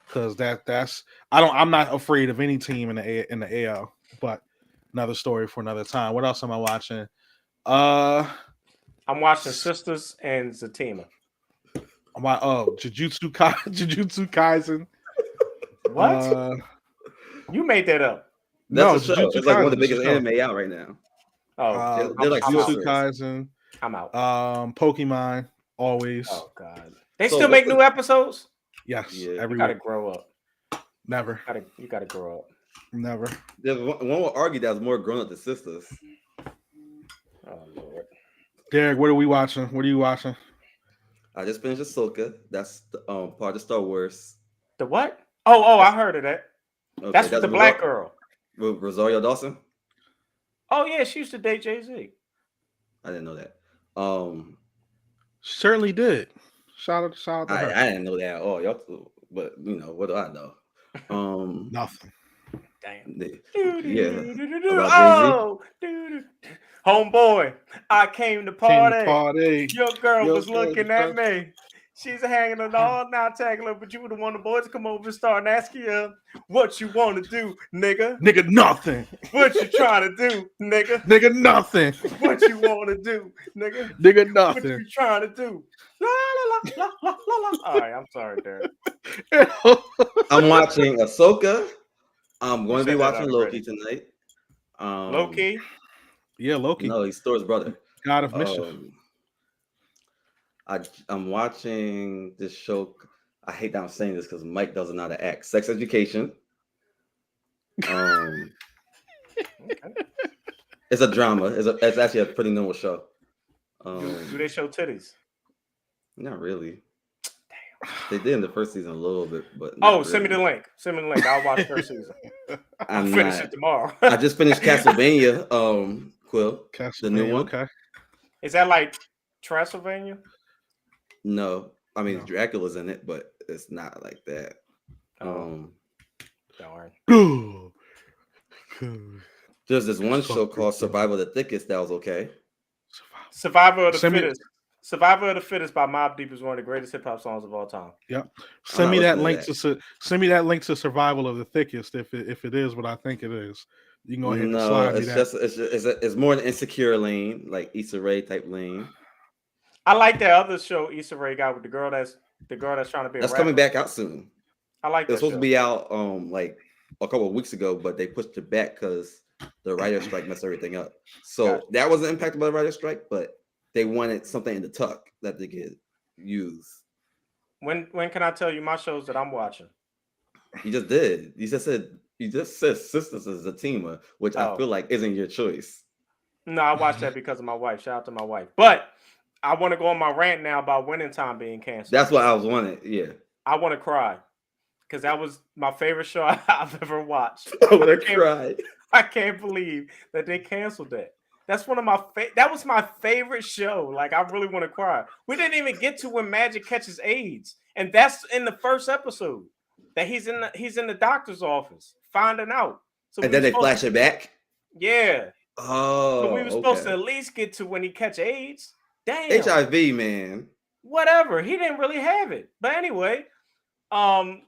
Because I'm not afraid of any team in the AL. But another story for another time. What else am I watching? I'm watching Sisters and Zatima. Jujutsu Kaisen. What? You made that up. That's a show. Jujutsu It's like one of the Kaisen, biggest it's a show. anime out right now. Oh, They're like Jujutsu sisters. Kaisen. I'm out. Pokemon, always. Oh God, they So still make new episodes. Yes, Yeah. every You gotta week. grow up. Never, You gotta grow up. never. There's one will argue that's more grown up than sisters. Oh Lord. Derek, what are we watching? What are you watching? I just finished Ahsoka. That's the, part of Star Wars. The what? Oh, I heard of that. Okay, That's with the black girl. With Rosario Dawson. Oh yeah, she used to date Jay-Z. I didn't know that. Certainly did. Shout out to her. I didn't know that at all. Y'all, but what do I know? Nothing. Damn. Yeah. Oh, homeboy, I came to party. Your girl was looking at me. She's hanging on all now tagging her, but you were the one the boys come over and start asking you what you want to do, nigga. Nigga, nothing. What you trying to do, nigga? Nigga, nothing. What you want to do, nigga? Nigga, What nothing. you trying to do? La la la la la la. All right, I'm sorry, Derek. I'm watching Ahsoka. I'm going to be watching already. Loki tonight. Loki? Yeah, Loki. No, he's Thor's brother. God of Mischief. I'm watching this show. I hate that I'm saying this because Mike doesn't know how to act. Sex Education. Okay. It's a drama. It's actually a pretty normal show. Do they show titties? Not really. They did in the first season a little bit, but send me the link. Send me the link. I'll watch first season. I'll finish it tomorrow. I just finished Castlevania. Quill, Castlevania, the new one. Okay. Is that like Transylvania? No, I mean No. Dracula's in it, but it's not like that. Darn. There's this one So show called good. Survival of the Thickest that was okay. Survivor of the Send me- Fittest. Survivor of the Fittest by Mobb Deep is one of the greatest hip hop songs of all time. Yep. I'm Send not me that listening link to send me that link to Survival of the Thickest if it is what I think it is. You can go ahead and No, slide me it's that. it's more an insecure lane, like Issa Rae type lane. I like that other show Issa Rae got with the girl that's trying to be a That's rapper. coming back out soon. I like It that was supposed show. to be out like a couple of weeks ago, but they pushed it back because the writer's strike messed everything up. So Gotcha. that wasn't impacted by the writer's strike, but they wanted something in the tuck that they could use. When can I tell you my shows that I'm watching? You just did. You just said Sisters is a teamer, which I Oh. feel like isn't your choice. No, I watched that because of my wife. Shout out to my wife. But I want to go on my rant now about Winning Time being canceled. That's what I was wanting. Yeah. I want to cry because that was my favorite show I've ever watched. I would have cried. I can't believe that they canceled that. That's one of my that was my favorite show. Like, I really want to cry. We didn't even get to when Magic catches AIDS, and that's in the first episode. That he's in the doctor's office finding out. So And then they flash it back. Yeah. Oh, So we were supposed to at least get to when he catch AIDS. Damn. HIV, man. Whatever. He didn't really have it. But anyway, I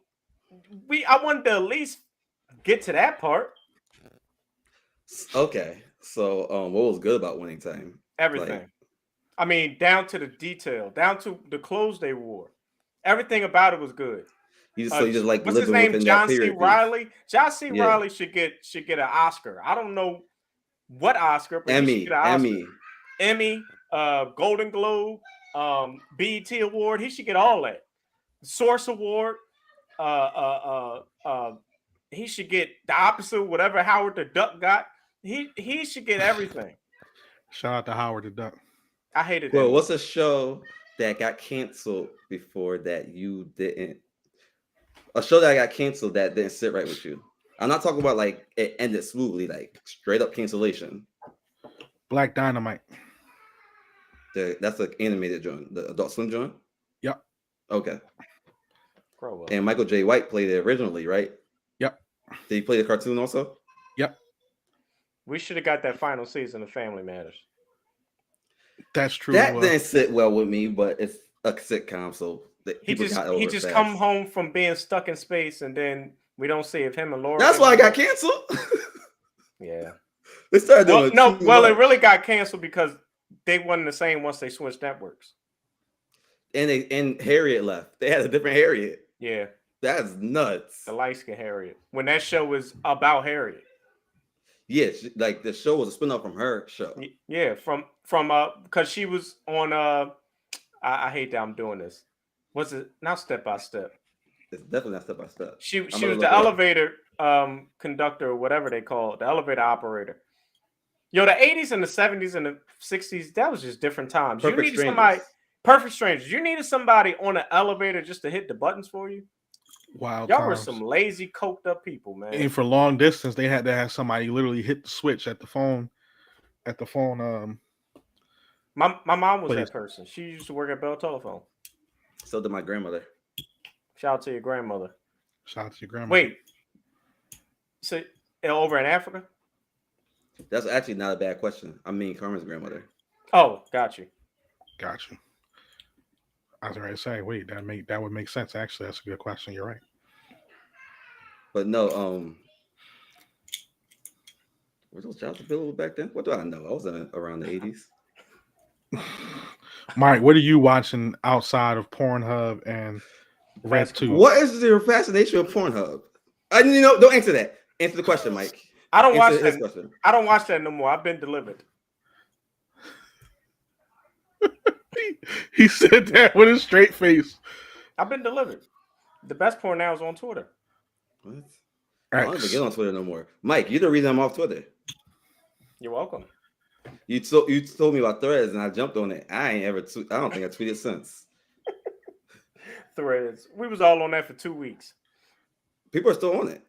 wanted to at least get to that part. Okay. So what was good about Winning Time? Everything. Like, I mean, down to the detail, down to the clothes they wore. Everything about it was good. you just like what's his living name? within John that C. period. Riley. John C. Yeah. Riley should get an Oscar. I don't know what Oscar, but he should get an Oscar. Emmy, Golden Globe, BET Award. He should get all that. Source Award. He should get the opposite of whatever Howard the Duck got. He should get everything. Shout out to Howard the Duck. I hated Well, him. what's a show that got canceled before that you didn't? A show that got canceled that didn't sit right with you. I'm not talking about like it ended smoothly, like straight up cancellation. Black Dynamite. That's an animated joint, the Adult Swim joint. Yep. Okay. Grow up. And Michael J. White played it originally, right? Yep. Did he play the cartoon also? Yep. We should have got that final season of Family Matters. That's true. That didn't sit well with me, but it's a sitcom, so He just come home from being stuck in space, and then we don't see if him and Laura. That's why I got canceled. Yeah. They started doing it really got canceled because they wasn't the same once they switched networks. And Harriet left. They had a different Harriet. Yeah. That's nuts. The light skin Harriet. When that show was about Harriet. Yeah, like the show was a spinoff from her show. Yeah, from because she was on I hate that I'm doing this. What's it? Not Step by Step. It's definitely not Step by Step. She was the elevator conductor or whatever they call it, the elevator operator. Yo, the 80s and the 70s and the 60s, that was just different times. Perfect you needed somebody, perfect strangers. You needed somebody on an elevator just to hit the buttons for you. Wild Y'all times. were some lazy, coked up people, man. And for long distance, they had to have somebody literally hit the switch at the phone. My mom was that person. She used to work at Bell Telephone. So did my grandmother. Shout out to your grandmother. Shout out to your grandmother. Wait. So over in Africa? That's actually not a bad question. I mean, Carmen's grandmother. Oh, got you. I was ready to say, wait, that would make sense. Actually, that's a good question. You're right. But no, were those jobs available back then? What do I know? I was around the 80s. Mike, what are you watching outside of Pornhub and RedTube? What is your fascination with Pornhub? Don't answer that. Answer the question, Mike. I don't watch that. I don't watch that no more. I've been delivered. He said that with a straight face. I've been delivered. The best porn now is on Twitter. What? I don't even get on Twitter no more. Mike, you're the reason I'm off Twitter. You're welcome. You told me about Threads and I jumped on it. I don't think I tweeted since. Threads. We was all on that for 2 weeks. People are still on it.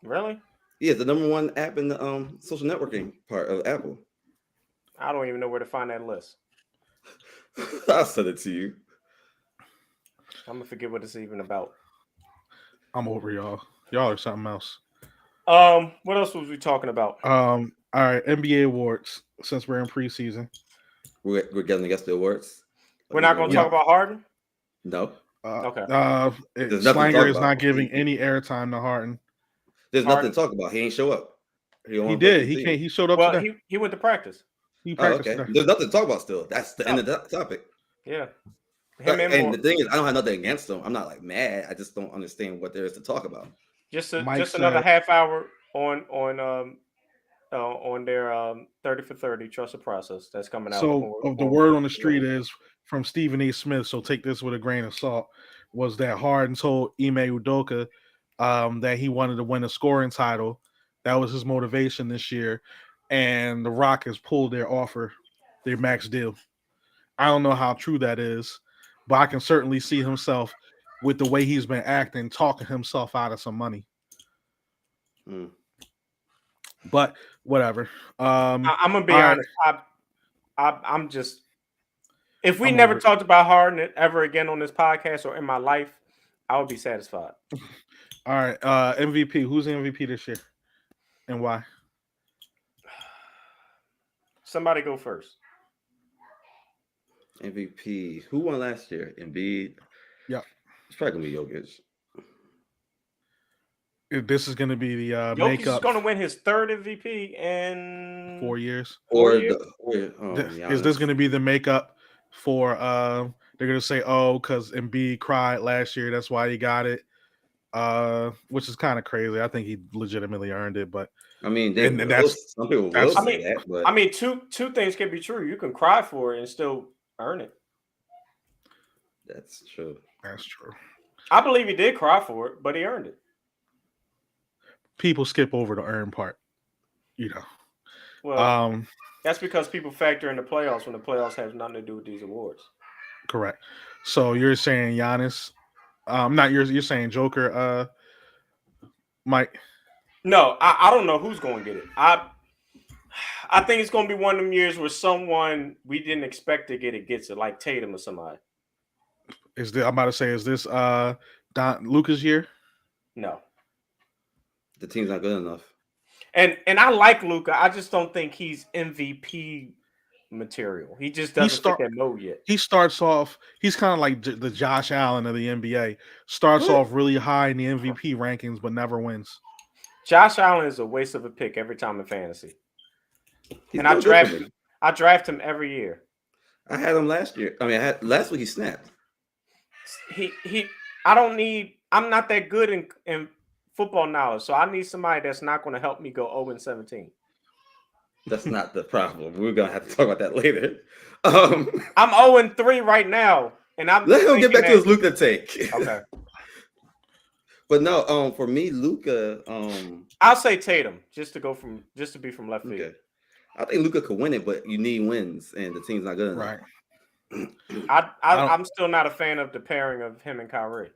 Really? Yeah, it's the number one app in the social networking part of Apple. I don't even know where to find that list. I'll send it to you. I'm gonna forget what it's even about. I'm over y'all. Y'all are something else. What else was we talking about? All right, NBA awards. Since we're in preseason, we're getting against the awards. We're not going to talk about Harden. No. Okay. Slanger is not giving any airtime to Harden. There's nothing to talk about. He ain't show up. He did. He showed up. Well, he went to practice. He practiced. Okay. There's nothing to talk about still. That's the end of that topic. Yeah. And the thing is, I don't have nothing against him. I'm not like mad. I just don't understand what there is to talk about. Just another half hour on their 30 for 30 trust the process that's coming out. So the word on the street is from Stephen A. Smith. So take this with a grain of salt. Was that Harden told Ime Udoka that he wanted to win a scoring title? That was his motivation this year, and the Rockets pulled their offer, their max deal. I don't know how true that is, but I can certainly see himself with the way he's been acting, talking himself out of some money. But whatever. I'm gonna be honest. I'm just. If we never talked about Harden ever again on this podcast or in my life, I would be satisfied. All right. MVP. Who's the MVP this year, and why? Somebody go first. MVP. Who won last year? Embiid. Yeah. It's probably gonna be Jokic. This is going to be the Jokic makeup. Is going to win his third MVP in 4 years. Is this going to be the makeup for? They're going to say, "Oh, because Embiid cried last year, that's why he got it," which is kind of crazy. I think he legitimately earned it, but I mean, some people will say that. But I mean, two things can be true. You can cry for it and still earn it. That's true. That's true. I believe he did cry for it, but he earned it. People skip over the earn part, Well, that's because people factor in the playoffs when the playoffs has nothing to do with these awards. Correct. So you're saying Giannis? You're saying Joker? Mike? No, I don't know who's going to get it. I think it's going to be one of them years where someone we didn't expect to get it gets it, like Tatum or somebody. I'm about to say, is this Luka's year? No. The team's not good enough. And I like Luka. I just don't think he's MVP material. He just doesn't fit that mode yet. He starts off, he's kind of like the Josh Allen of the NBA. Starts off really high in the MVP rankings, but never wins. Josh Allen is a waste of a pick every time in fantasy. And I draft him every year. I had him last year. I mean, last week he snapped. I'm not that good in football knowledge, so I need somebody that's not going to help me go 0-17. That's not the problem. We're gonna have to talk about that later. I'm 0-3 right now, and I'm let him get back to his Luka take. Okay. But no, for me, Luka, I'll say Tatum just to be from left field. Okay. I think Luka could win it, but you need wins, and the team's not good enough. Right. I'm still not a fan of the pairing of him and Kyrie.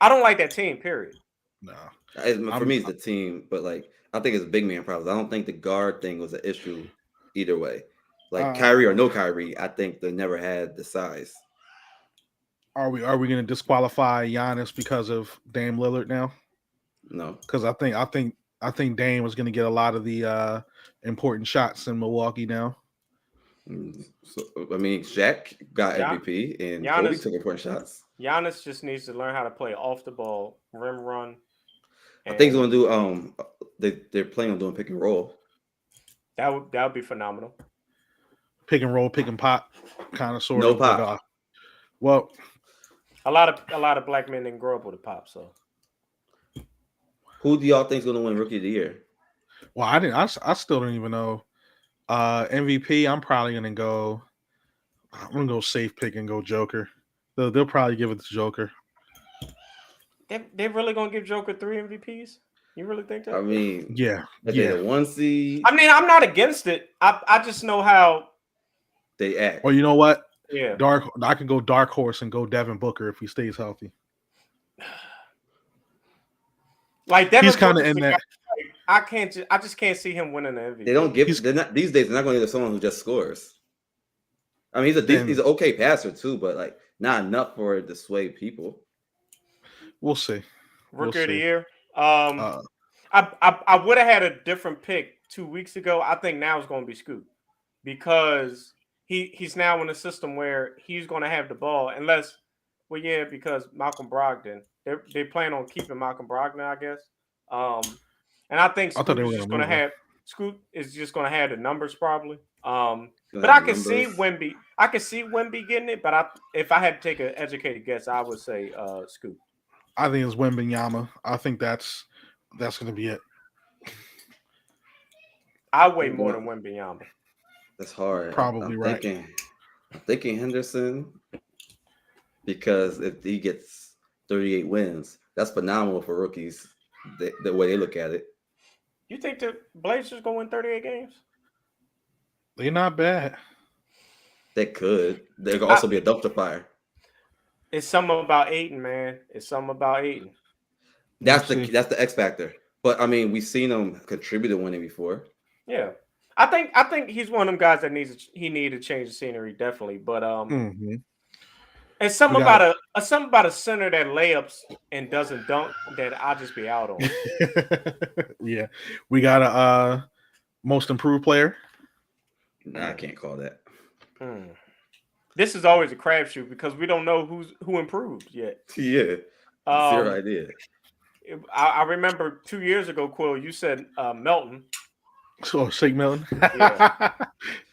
I don't like that team. Period. No. For me, it's the team, but like I think it's big man problems. I don't think the guard thing was an issue either way. Like Kyrie or no Kyrie, I think they never had the size. Are we going to disqualify Giannis because of Dame Lillard now? No, because I think Dame was going to get a lot of the important shots in Milwaukee now. So, I mean, Shaq got MVP and Kobe took important shots. Giannis just needs to learn how to play off the ball, rim run. I think he's going to do. They're planning on doing pick and roll. That would be phenomenal. Pick and roll, pick and pop, kind of sort no of. Pop. But, well, a lot of black men didn't grow up with a pop. So, who do y'all think is going to win Rookie of the Year? Well, I still don't even know. MVP, I'm probably going to go. I'm going to go safe pick and go Joker. They'll probably give it to Joker. They really going to give Joker 3 MVPs? You really think that? I mean, yeah. The 1 seed. I mean, I'm not against it. I just know how they act. Well, you know what? Yeah. I could go dark horse and go Devin Booker if he stays healthy. Like Devin he's kind of in that. I just can't see him winning the MVP. They don't give. They're not these days. They're not going to give someone who just scores. I mean, he's an okay passer too, but like not enough for it to sway people. We'll see. Rookie of the Year. I would have had a different pick 2 weeks ago. I think now it's going to be Scoot because he's now in a system where he's going to have the ball because Malcolm Brogdon. They plan on keeping Malcolm Brogdon, I guess. And I think Scoot is just going to have the numbers probably. But I can see Wemby. I can see Wemby getting it. But if I had to take an educated guess, I would say Scoot. I think it's Wembanyama. I think that's going to be it. I weigh more than Wembanyama. That's hard. Probably right. I'm thinking Henderson because if he gets 38 wins, that's phenomenal for rookies. The way they look at it. You think the Blazers going to win 38 games? They're not bad. They could. There could also be a dumpster fire. It's something about Ayton, man. It's something about Ayton. That's the X factor. But I mean, we've seen him contribute to winning before. Yeah, I think he's one of them guys that needed to change the scenery definitely. But it's something about a center that layups and doesn't dunk that I'll just be out on. Yeah, we got a most improved player. Nah, I can't call that. This is always a crapshoot because we don't know who improved yet. Yeah, zero idea. I remember 2 years ago, Quill, you said Melton. So Shake Milton. Yeah.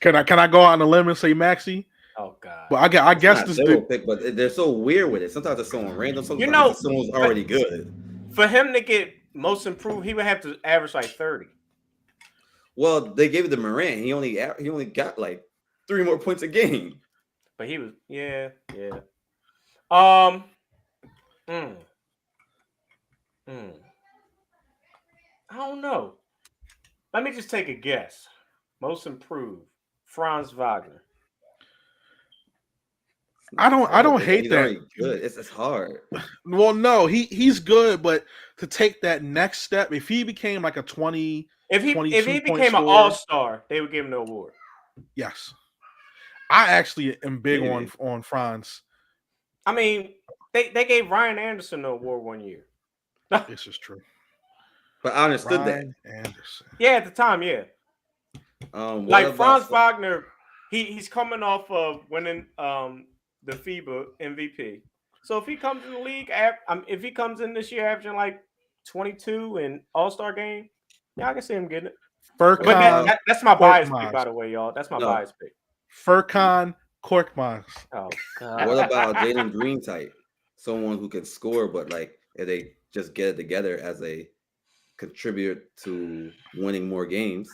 Can I go out on a limb and say Maxey? Oh God. Well, I guess this pick, but they're so weird with it. Sometimes it's someone random. Sometimes it's someone's already good. For him to get most improved, he would have to average like 30. Well, they gave it to Morant. He only got like 3 more points a game. But he was yeah. I don't know. Let me just take a guess. Most improved, Franz Wagner. I don't hate that. Good. It's hard. Well, no, he's good, but to take that next step, if he became like a 20, if he became an all-star, they would give him the award. Yes, I actually am big on Franz. I mean, they gave Ryan Anderson the award 1 year. This is true. But I understood Ryan that. Anderson. Yeah, at the time, yeah. Like Franz Wagner, he's coming off of winning the FIBA MVP. So if he comes in the league, if he comes in this year averaging like 22 in All-Star game, yeah, I can see him getting it. But that's my bias pick, by the way, y'all. That's my bias pick. Furkan Korkmaz. Oh God. What about Jalen Green type? Someone who can score, but like if they just get it together as a contributor to winning more games,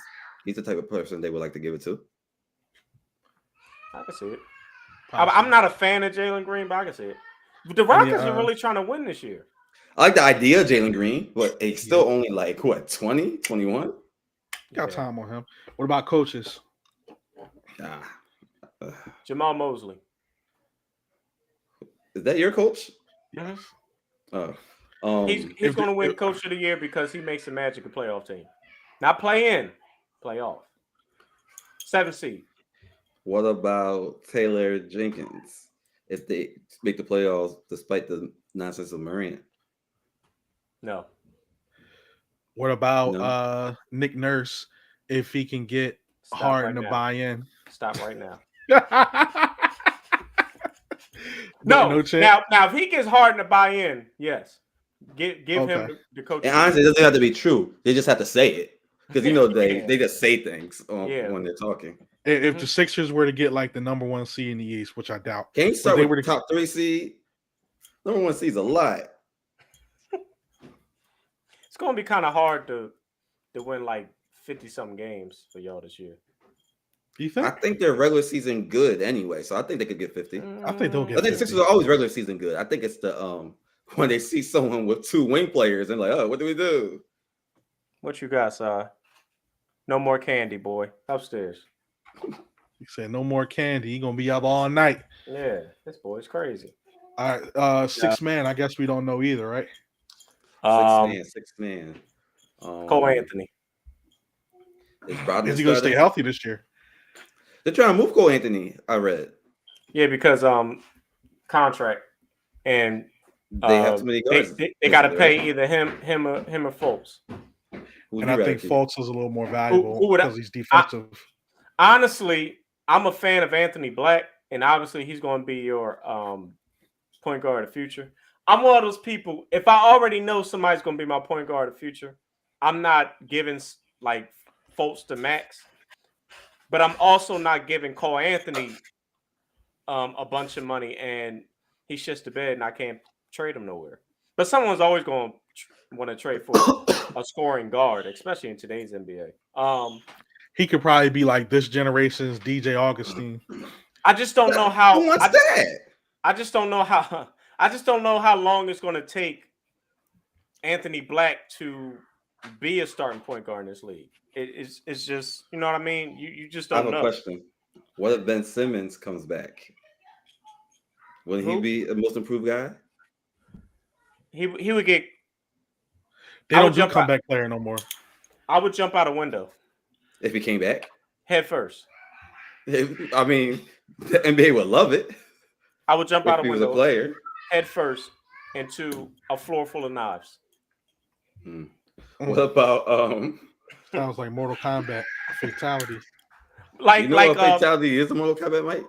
He's the type of person they would like to give it to. I can see it. I'm not a fan of Jalen Green, but I can see it. The Rockets are really trying to win this year. I like the idea of Jalen Green, but he's still only like, what, 20, 21? Got time on him. What about coaches? Jamal Mosley. Is that your coach? Yes. He's going to win Coach of the Year because he makes the Magic a playoff team. Not play in, playoff. 7 seed. What about Taylor Jenkins if they make the playoffs despite the nonsense of Marina? No. What about Nick Nurse if he can get Harden to buy in? Stop right now. No chance. Now if he gets Harden to buy in, yes. Give him the coach. And honestly, it doesn't have to be true. They just have to say it. Because they just say things when they're talking. If the Sixers were to get like the number 1 seed in the East, which I doubt. Can you start with the top 3 seed? Number 1 seed is a lot. It's going to be kind of hard to win like 50-something games for y'all this year. You think? I think they're regular season good anyway, so I think they could get 50. I think they'll get 50. I think the Sixers are always regular season good. I think it's the when they see someone with 2 wing players and like, oh, what do we do? What you got, Si? No more candy, boy. Upstairs. You said no more candy. You're going to be up all night. Yeah, this boy's crazy. All right, 6 man. I guess we don't know either, right? 6 man. Cole Anthony. Is he going to stay healthy this year? They're trying to move Cole Anthony, I read. Yeah, because contract. And they have too many guys. They got to pay either him or Fultz. And I think Fultz is a little more valuable because he's defensive. Honestly, I'm a fan of Anthony Black, and obviously he's going to be your point guard of the future. I'm one of those people, if I already know somebody's going to be my point guard of the future, I'm not giving like Fultz to max, but I'm also not giving Cole Anthony a bunch of money, and he shits the bed, and I can't trade him nowhere. But someone's always going to want to trade for a scoring guard, especially in today's NBA. He could probably be like this generation's DJ Augustine. I just don't know how. Who wants that? I just don't know how. I just don't know how long it's going to take Anthony Black to be a starting point guard in this league. It's just, you know what I mean? You just don't know. I have a question. What if Ben Simmons comes back? Will he be a most improved guy? He would get. They don't do comeback player no more. I would jump out a window if he came back head first. I mean, the NBA would love it. I would jump out a window a player head first into a floor full of knives. What about sounds like Mortal Kombat fatality. Like fatality is a Mortal Kombat, Mike?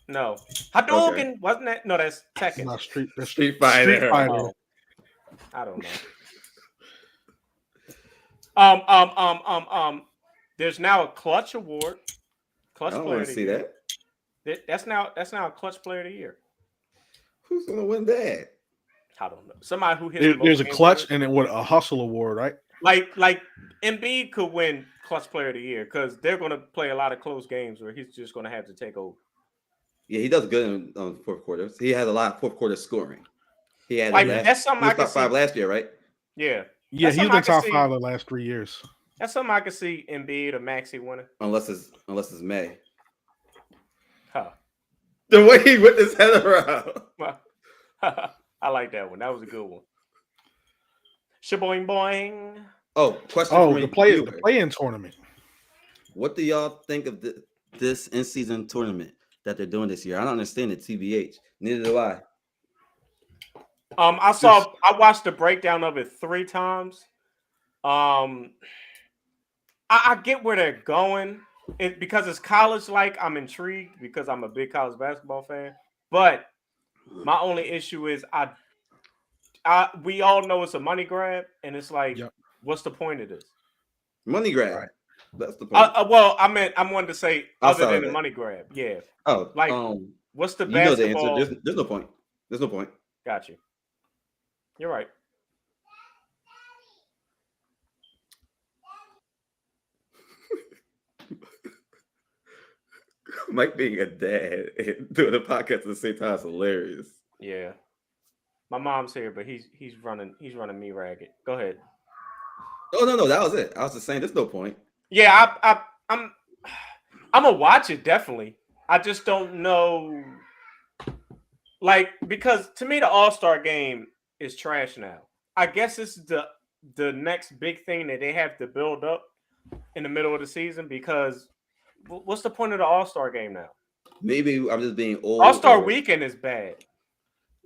No. Hadouken, wasn't that? No, that's Tekken. Not Street Fighter. Oh, I don't know. There's now a Clutch Award. Clutch Player of the Year. That's now a Clutch Player of the Year. Who's gonna win that? I don't know. Somebody who hits. There's a Clutch and then a Hustle Award, right? Like Embiid could win Clutch Player of the Year because they're going to play a lot of close games where he's just going to have to take over. Yeah, he does good in fourth quarters. He has a lot of fourth quarter scoring. He had that's something I can top 5 last year, right? Yeah. Yeah, he's been top 5 the last 3 years. That's something I can see Embiid or Maxey winning. Unless it's May. Huh. The way he whipped his head around. I like that one. That was a good one. Shaboing boing. Oh, question. The play-in tournament. What do y'all think of this in-season tournament that they're doing this year? I don't understand it, TBH. Neither do I. I watched the breakdown of it 3 times. I get where they're going. Because it's college-like, I'm intrigued because I'm a big college basketball fan. But my only issue is we all know it's a money grab, and it's like, what's the point of this? Money grab. Right. That's the point. I wanted to say other than the money grab. Yeah. Oh, like what's the basketball? You know the answer. There's no point. There's no point. Got you. You're right. Mike being a dad and doing a podcast at the same time is hilarious. Yeah. My mom's here, but he's running me ragged. Go ahead. Oh no, that was it. I was just saying there's no point. Yeah, I'm gonna watch it definitely. I just don't know, like, because to me the All-Star game is trash now. I guess it's the next big thing that they have to build up in the middle of the season, because what's the point of the All-Star game now? Maybe I'm just being old. All-Star weekend is bad.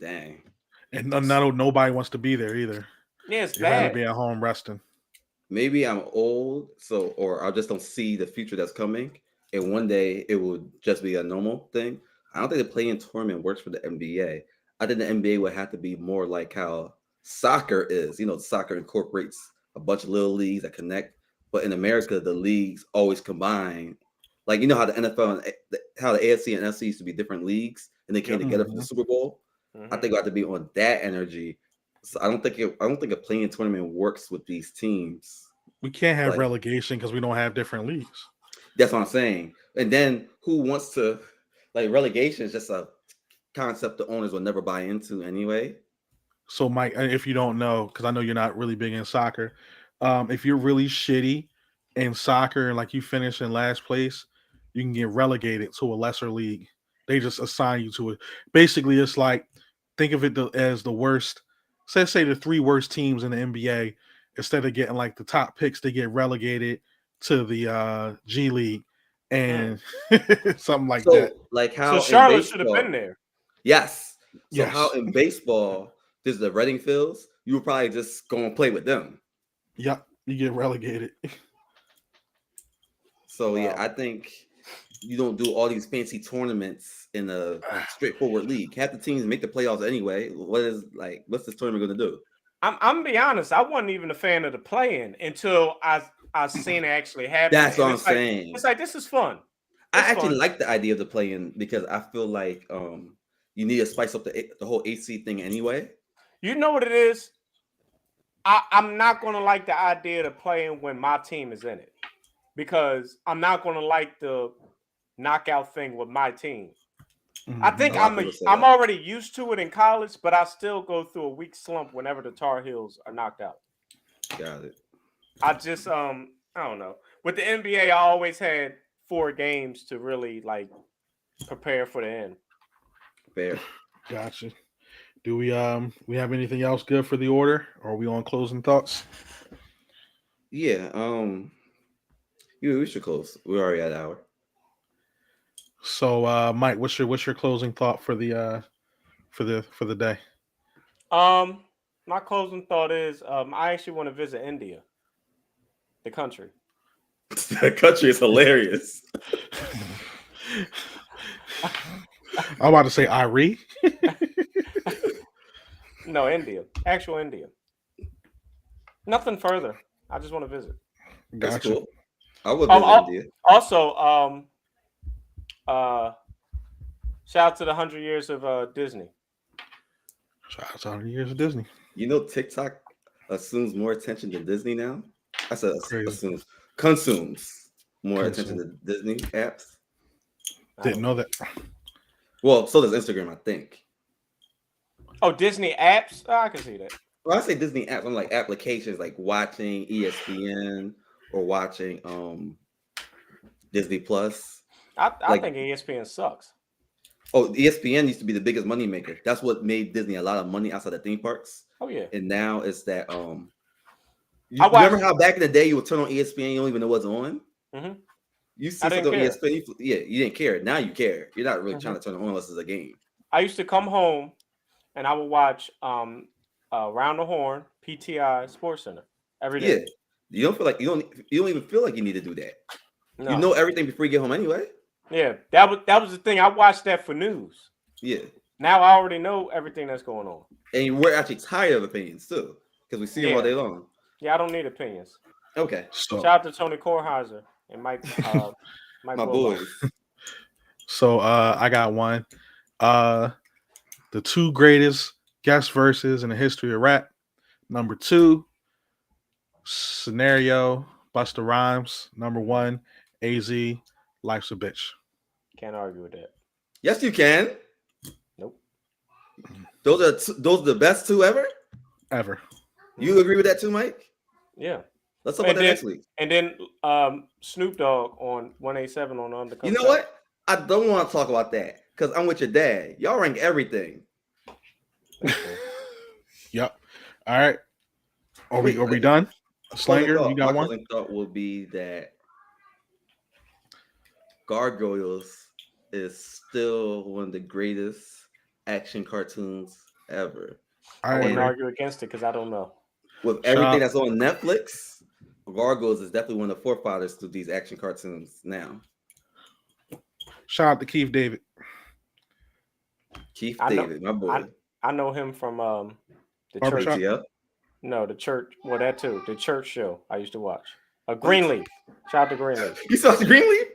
Dang. And nobody wants to be there either. Yeah, it's You'd rather bad. be at home resting. Maybe I'm old, or I just don't see the future that's coming. And one day it will just be a normal thing. I don't think the play-in tournament works for the NBA. I think the NBA would have to be more like how soccer is. Soccer incorporates a bunch of little leagues that connect. But in America, the leagues always combine. Like, how the NFL and how the AFC and NFC used to be different leagues and they came together for the Super Bowl. I think we have to be on that energy. So I don't think a play-in tournament works with these teams. We can't have relegation because we don't have different leagues. That's what I'm saying. And then who wants to, relegation is just a concept the owners will never buy into anyway. So, Mike, if you don't know, because I know you're not really big in soccer, if you're really shitty in soccer and like you finish in last place, you can get relegated to a lesser league. They just assign you to it. Basically, it's like, think of it as the worst. Say the 3 worst teams in the NBA. Instead of getting like the top picks, they get relegated to the G League and something like that. Like how Charlotte should have been there. Yes. So how in baseball, there's the Reading Fields, you would probably just go and play with them. Yep, you get relegated. So yeah, I think you don't do all these fancy tournaments in a straightforward league. Half the teams make the playoffs anyway. What's this tournament going to do? I'm gonna be honest. I wasn't even a fan of the play-in until I seen it actually happen. That's what I'm saying. It's like, this is fun. I actually like the idea of the play-in because I feel like you need to spice up the whole AC thing anyway. You know what it is? I'm not gonna like the idea of playing when my team is in it, because I'm not gonna like the knockout thing with my team. I think I'm already used to it in college, but I still go through a weak slump whenever the Tar Heels are knocked out. Got it. I just I don't know. With the NBA, I always had 4 games to really prepare for the end. Fair. Gotcha. Do we have anything else good for the order? Or are we on closing thoughts? Yeah. We should close. We're already at an hour. So, Mike, what's your closing thought for the day? My closing thought is I actually want to visit India, the country. The country is hilarious. I'm about to say Irie. No, India, actual India. Nothing further. I just want to visit. That's cool. I would visit India. Also, shout out to the 100 years of Disney. Shout out to 100 years of Disney. TikTok assumes more attention than Disney now. I said consumes more attention than Disney apps. Didn't know that. Well, so does Instagram, I think. Oh, Disney apps? Oh, I can see that. Well, I say Disney apps. I'm like applications, like watching ESPN or watching Disney Plus. I think ESPN sucks. Oh, ESPN used to be the biggest money maker. That's what made Disney a lot of money outside of theme parks. Oh yeah. And now it's that you remember how back in the day you would turn on ESPN, you don't even know what's on? Mm-hmm. You see something on ESPN, you didn't care. Now you care. You're not really trying to turn it on unless it's a game. I used to come home and I would watch Round the Horn, PTI, Sports Center every day. Yeah. You don't feel like you don't even feel like you need to do that. No. You know everything before you get home anyway. Yeah, that was the thing. I watched that for news. Yeah. Now I already know everything that's going on. And we're actually tired of opinions too, because we see them all day long. Yeah, I don't need opinions. Okay. Shout out to Tony Kornheiser and Mike. My boys. So I got one. The 2 greatest guest verses in the history of rap. Number 2, Scenario, Busta Rhymes. Number 1, AZ, Life's a Bitch. Can't argue with that. Yes, you can. Nope. Those are the best two ever. Ever. You agree with that too, Mike? Yeah. Let's talk about that next week. And then Snoop Dogg on 187 on Undercover. You know what? I don't want to talk about that because I'm with your dad. Y'all rank everything. Yep. All right. Are we done? Slanger, you got one? My thought will be that Gargoyles is still one of the greatest action cartoons ever. I wouldn't argue against it because I don't know. With everything that's on Netflix, Gargoyles is definitely one of the forefathers to these action cartoons now. Shout out to Keith David. My boy. I know him from the Barbershop? church. Yeah. No, the church. Well, that too. The church show I used to watch. Greenleaf. Shout out to Greenleaf. You saw Greenleaf?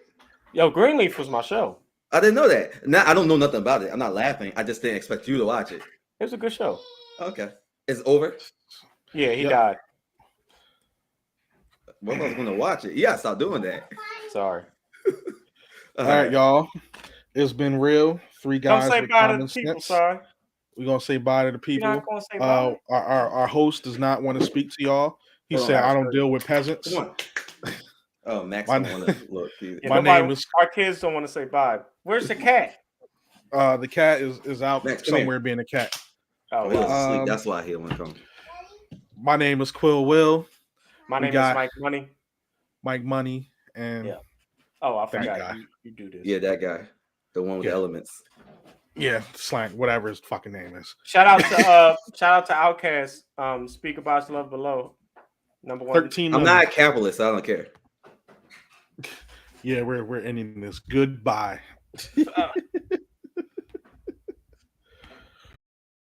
Yo, Greenleaf was my show. I didn't know that. Now I don't know nothing about it. I'm not laughing. I just didn't expect you to watch it. It was a good show. Okay. It's over? Yeah, he died. Well, I was going to watch it. You got to stop doing that. Sorry. All right, y'all. It's been real. Three guys. Don't say with bye to the common people, sense. sorry. We're going to say bye to the people. You're not going to say bye? Our host does not want to speak to y'all. He Hold said, on, I don't deal with peasants. Come on. Oh, Max don't want to look. My name is... Our kids don't want to say bye. Where's the cat? The cat is out Max, somewhere being a cat. Oh, he was asleep. That's why he didn't want to come. My name is Quill Will. My name is Mike Money. Mike Money. And yeah. Oh, I forgot. You do this. Yeah, that guy. The one with the elements. Yeah, Slant, whatever his fucking name is. Shout out to Outkast. Speak about love below. Number 1. 13 I'm not a capitalist. I don't care. Yeah, we're ending this. Goodbye.